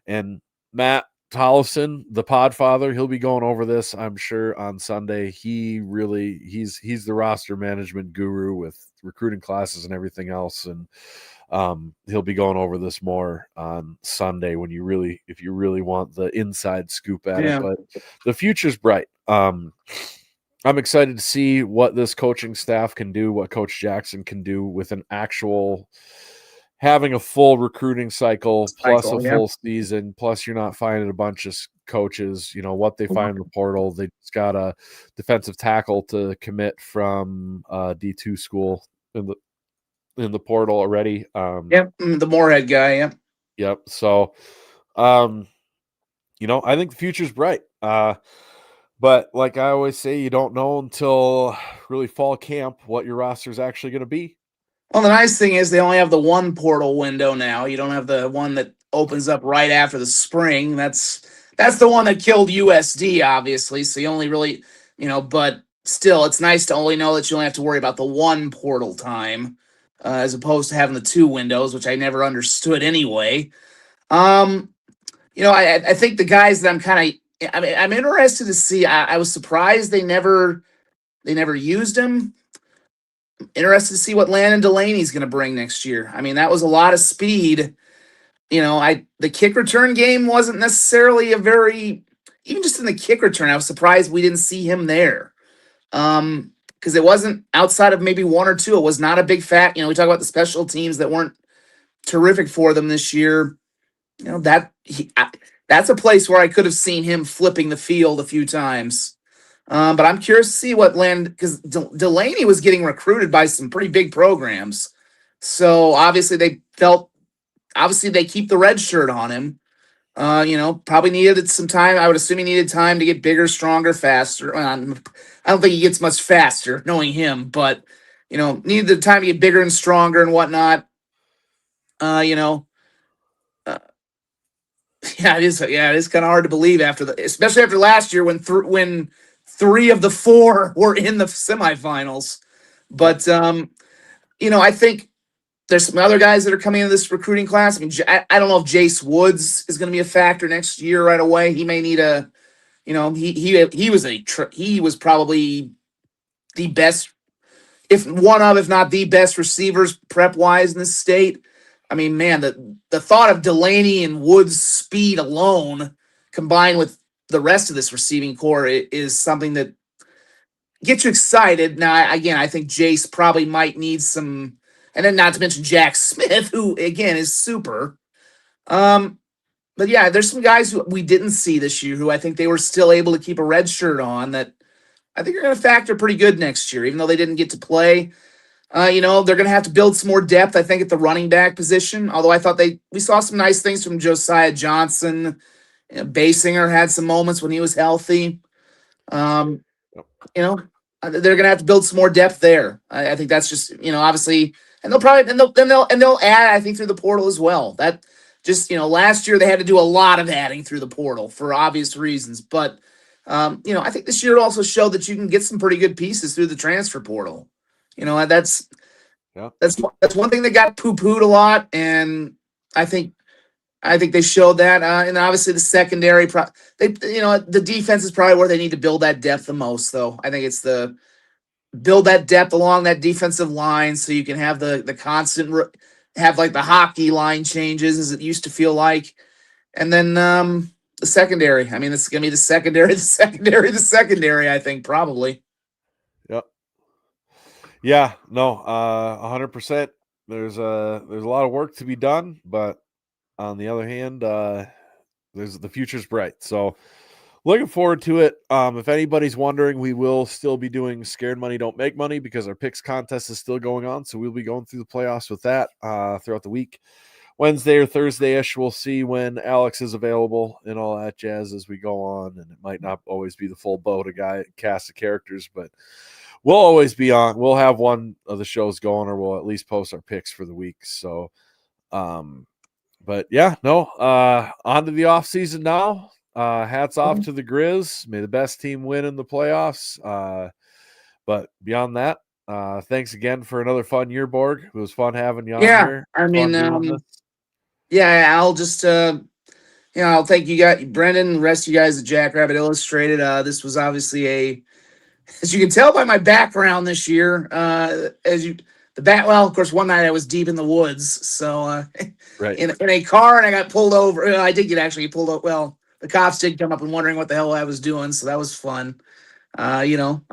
and Matt Tollefson, the Podfather, he'll be going over this, I'm sure, on Sunday. He's the roster management guru with recruiting classes and everything else, and he'll be going over this more on Sunday if you really want the inside scoop at it. But the future's bright. I'm excited to see what this coaching staff can do, what Coach Jackson can do with having a full recruiting cycle plus a full season, plus you're not finding a bunch of coaches, what they find in the portal. They just got a defensive tackle to commit from D2 school in the portal already. The Moorhead guy. Yep. So, I think the future's bright. But like I always say, you don't know until really fall camp what your roster is actually going to be. Well, the nice thing is they only have the one portal window now. You don't have the one that opens up right after the spring. That's the one that killed USD, obviously. So you only really, but still, it's nice to only know that you only have to worry about the one portal time, as opposed to having the 2 windows, which I never understood anyway. I think the guys that I'm interested to see. I was surprised they never used him. Interested to see what Landon Delaney's going to bring next year. I mean, that was a lot of speed. The kick return game wasn't necessarily even just in the kick return, I was surprised we didn't see him there. Because it wasn't, outside of maybe 1 or 2, it was not a big we talk about the special teams that weren't terrific for them this year. That's a place where I could have seen him flipping the field a few times. But I'm curious to see what because Delaney was getting recruited by some pretty big programs. So obviously they keep the red shirt on him. Probably needed some time. I would assume he needed time to get bigger, stronger, faster. I don't think he gets much faster knowing him, but, needed the time to get bigger and stronger and whatnot. It is kind of hard to believe especially after last year when 3 of the 4 were in the semifinals. But, I think there's some other guys that are coming into this recruiting class. I mean, I don't know if Jace Woods is going to be a factor next year right away. He may need a, he was probably the best, if not the best receivers prep wise in this state. I mean, man, the thought of Delaney and Woods' speed alone, combined with the rest of this receiving core, is something that gets you excited. Now, again, I think Jace probably might need some. And then not to mention Jack Smith, who, again, is super. But, yeah, there's some guys who we didn't see this year who I think they were still able to keep a red shirt on that I think are going to factor pretty good next year, even though they didn't get to play. They're going to have to build some more depth, I think, at the running back position, although I thought we saw some nice things from Josiah Johnson. Basinger had some moments when he was healthy. They're going to have to build some more depth there. I think that's just, obviously – and they'll add, I think, through the portal as well. That just, last year they had to do a lot of adding through the portal for obvious reasons. But, I think this year also showed that you can get some pretty good pieces through the transfer portal. That's one thing that got poo-pooed a lot. And I think they showed that. And obviously the secondary, the defense is probably where they need to build that depth the most, though. I think it's build that depth along that defensive line so you can have the constant have like the hockey line changes as it used to feel like. And then the secondary. I mean, it's going to be the secondary, I think, probably. Yep. Yeah, no, 100%. There's a lot of work to be done, but on the other hand, the future's bright. So looking forward to it. If anybody's wondering, we will still be doing Scared Money Don't Make Money because our picks contest is still going on. So we'll be going through the playoffs with that throughout the week. Wednesday or Thursday-ish, we'll see when Alex is available and all that jazz as we go on. And it might not always be the full boat of cast of characters, but we'll always be on. We'll have one of the shows going, or we'll at least post our picks for the week. So, but yeah, no, on to the off season now. Hats off to the Grizz. May the best team win in the playoffs. But beyond that, thanks again for another fun year, Borg. It was fun having you on here. I mean, I'll just, I'll thank you guys, Brendan, and the rest of you guys at Jackrabbit Illustrated. This was obviously as you can tell by my background this year, of course, one night I was deep in the woods, so right. in a car, and I got pulled over. I did get actually pulled over. Well, the cops did come up and wondering what the hell I was doing, so that was fun. I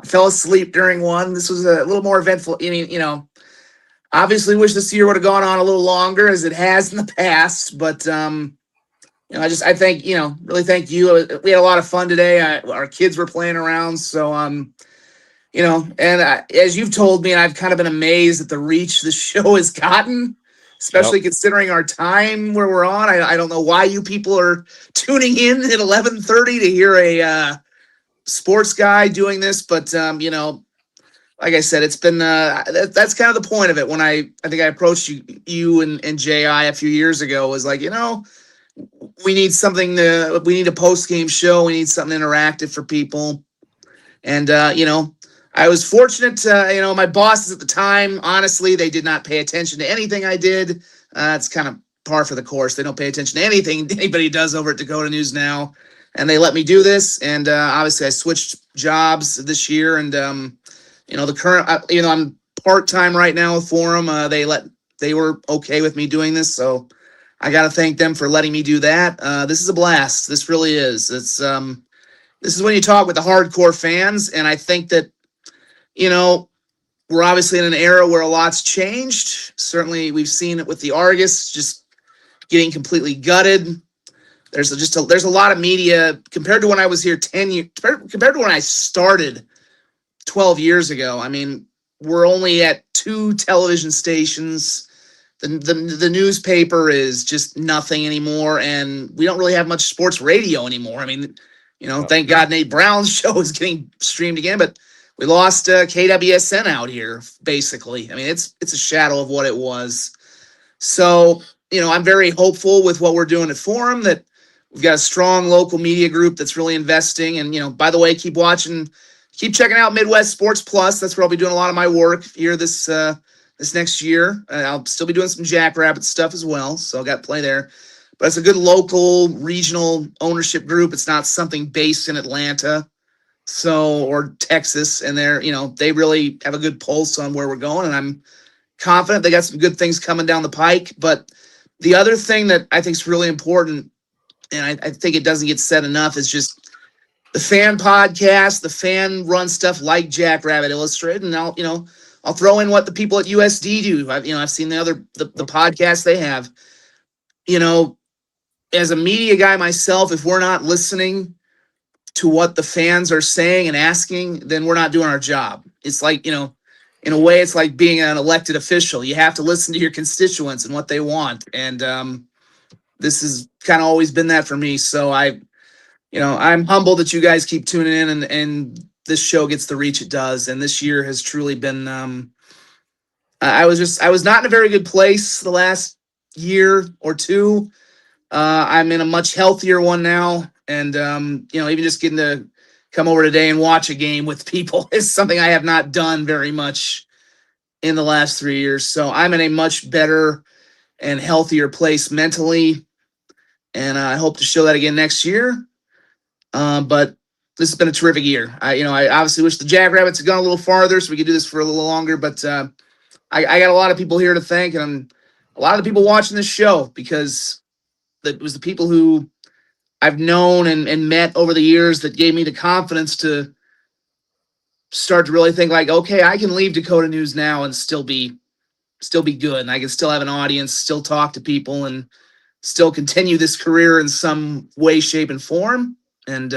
fell asleep during one. This was a little more eventful. Obviously wish this year would have gone on a little longer as it has in the past, but I thank really thank you. We had a lot of fun today. Our kids were playing around, so as you've told me, and I've kind of been amazed at the reach the show has gotten, especially considering our time where we're on. I don't know why you people are tuning in at 11:30 to hear a sports guy doing this, but like I said, it's been that's kind of the point of it. When I think I approached you and JI a few years ago, was like, we need something we need a post-game show. We need something interactive for people. And, I was fortunate to, my bosses at the time, honestly, they did not pay attention to anything I did. It's kind of par for the course. They don't pay attention to anything anybody does over at Dakota News Now. And they let me do this. And obviously I switched jobs this year. And, the current, I'm part-time right now for them. They were okay with me doing this. So I got to thank them for letting me do that. This is a blast. This really is. This is when you talk with the hardcore fans. And I think that, we're obviously in an era where a lot's changed. Certainly we've seen it with the Argus just getting completely gutted. There's a lot of media compared to when I was here 10 years, compared to when I started 12 years ago. I mean, we're only at 2 television stations. The newspaper is just nothing anymore, and we don't really have much sports radio anymore. I mean, thank God Nate Brown's show is getting streamed again, but we lost KWSN out here, basically. I mean, it's a shadow of what it was. So, I'm very hopeful with what we're doing at Forum, that we've got a strong local media group that's really investing. And, by the way, keep checking out Midwest Sports Plus. That's where I'll be doing a lot of my work here this this next year. I'll still be doing some Jackrabbit stuff as well, so I got to play there. But it's a good local, regional ownership group. It's not something based in Atlanta, or Texas, and they really have a good pulse on where we're going, and I'm confident they got some good things coming down the pike. But the other thing that I think is really important, and I think it doesn't get said enough, is just the fan podcast, the fan run stuff like Jackrabbit Illustrated, and I'll throw in what the people at USD do. I've seen the podcasts they have. As a media guy myself, if we're not listening to what the fans are saying and asking, then we're not doing our job. It's like, in a way, it's like being an elected official. You have to listen to your constituents and what they want. And this has kind of always been that for me. So I'm humbled that you guys keep tuning in and this show gets the reach it does. And this year has truly been, I was not in a very good place the last year or two. I'm in a much healthier one now. And, even just getting to come over today and watch a game with people is something I have not done very much in the last 3 years. So I'm in a much better and healthier place mentally. And I hope to show that again next year. But this has been a terrific year. I obviously wish the Jackrabbits had gone a little farther so we could do this for a little longer. But I got a lot of people here to thank, and a lot of the people watching this show, because it was the people who I've known and met over the years that gave me the confidence to start to really think like, okay, I can leave Dakota News now and still be good. And I can still have an audience, still talk to people, and still continue this career in some way, shape, and form. And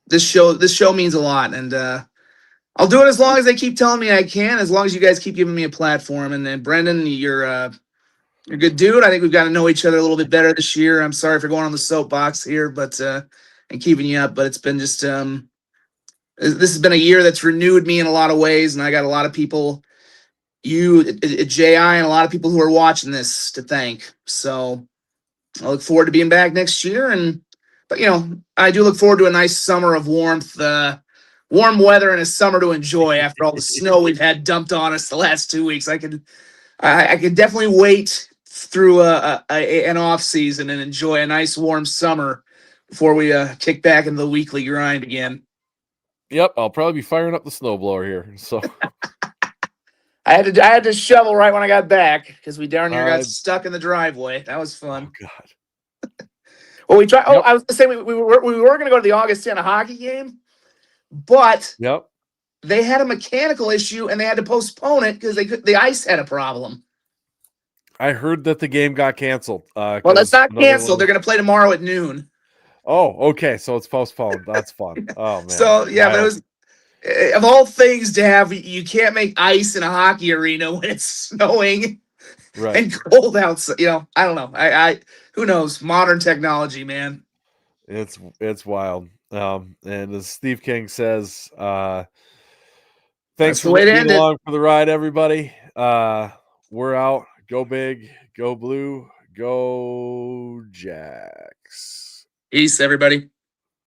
this show means a lot. And I'll do it as long as they keep telling me I can, as long as you guys keep giving me a platform. And then Brendan, you're a good dude. I think we've got to know each other a little bit better this year. I'm sorry for going on the soapbox here, but and keeping you up. But it's been just this has been a year that's renewed me in a lot of ways, and I got a lot of people, you at JI, and a lot of people who are watching this to thank. So I look forward to being back next year, but I do look forward to a nice summer of warmth, warm weather, and a summer to enjoy after all the snow we've had dumped on us the last 2 weeks. I could definitely wait through an off season and enjoy a nice warm summer before we kick back into the weekly grind again. Yep, I'll probably be firing up the snowblower here. So I had to shovel right when I got back because we darn near got stuck in the driveway. That was fun. Oh God. Well, we tried. I was gonna say we were going to go to the Augustana hockey game, but they had a mechanical issue and they had to postpone it because the ice had a problem. I heard that the game got canceled. Well, that's not canceled. They're going to play tomorrow at noon. Oh, okay. So it's postponed. That's fun. Oh, man. So, yeah, but it was, of all things to have, you can't make ice in a hockey arena when it's snowing and cold outside. I don't know. Who knows? Modern technology, man. It's wild. And as Steve King says, thanks for being along for the ride, everybody. We're out. Go big, go blue, go Jacks. Peace, everybody.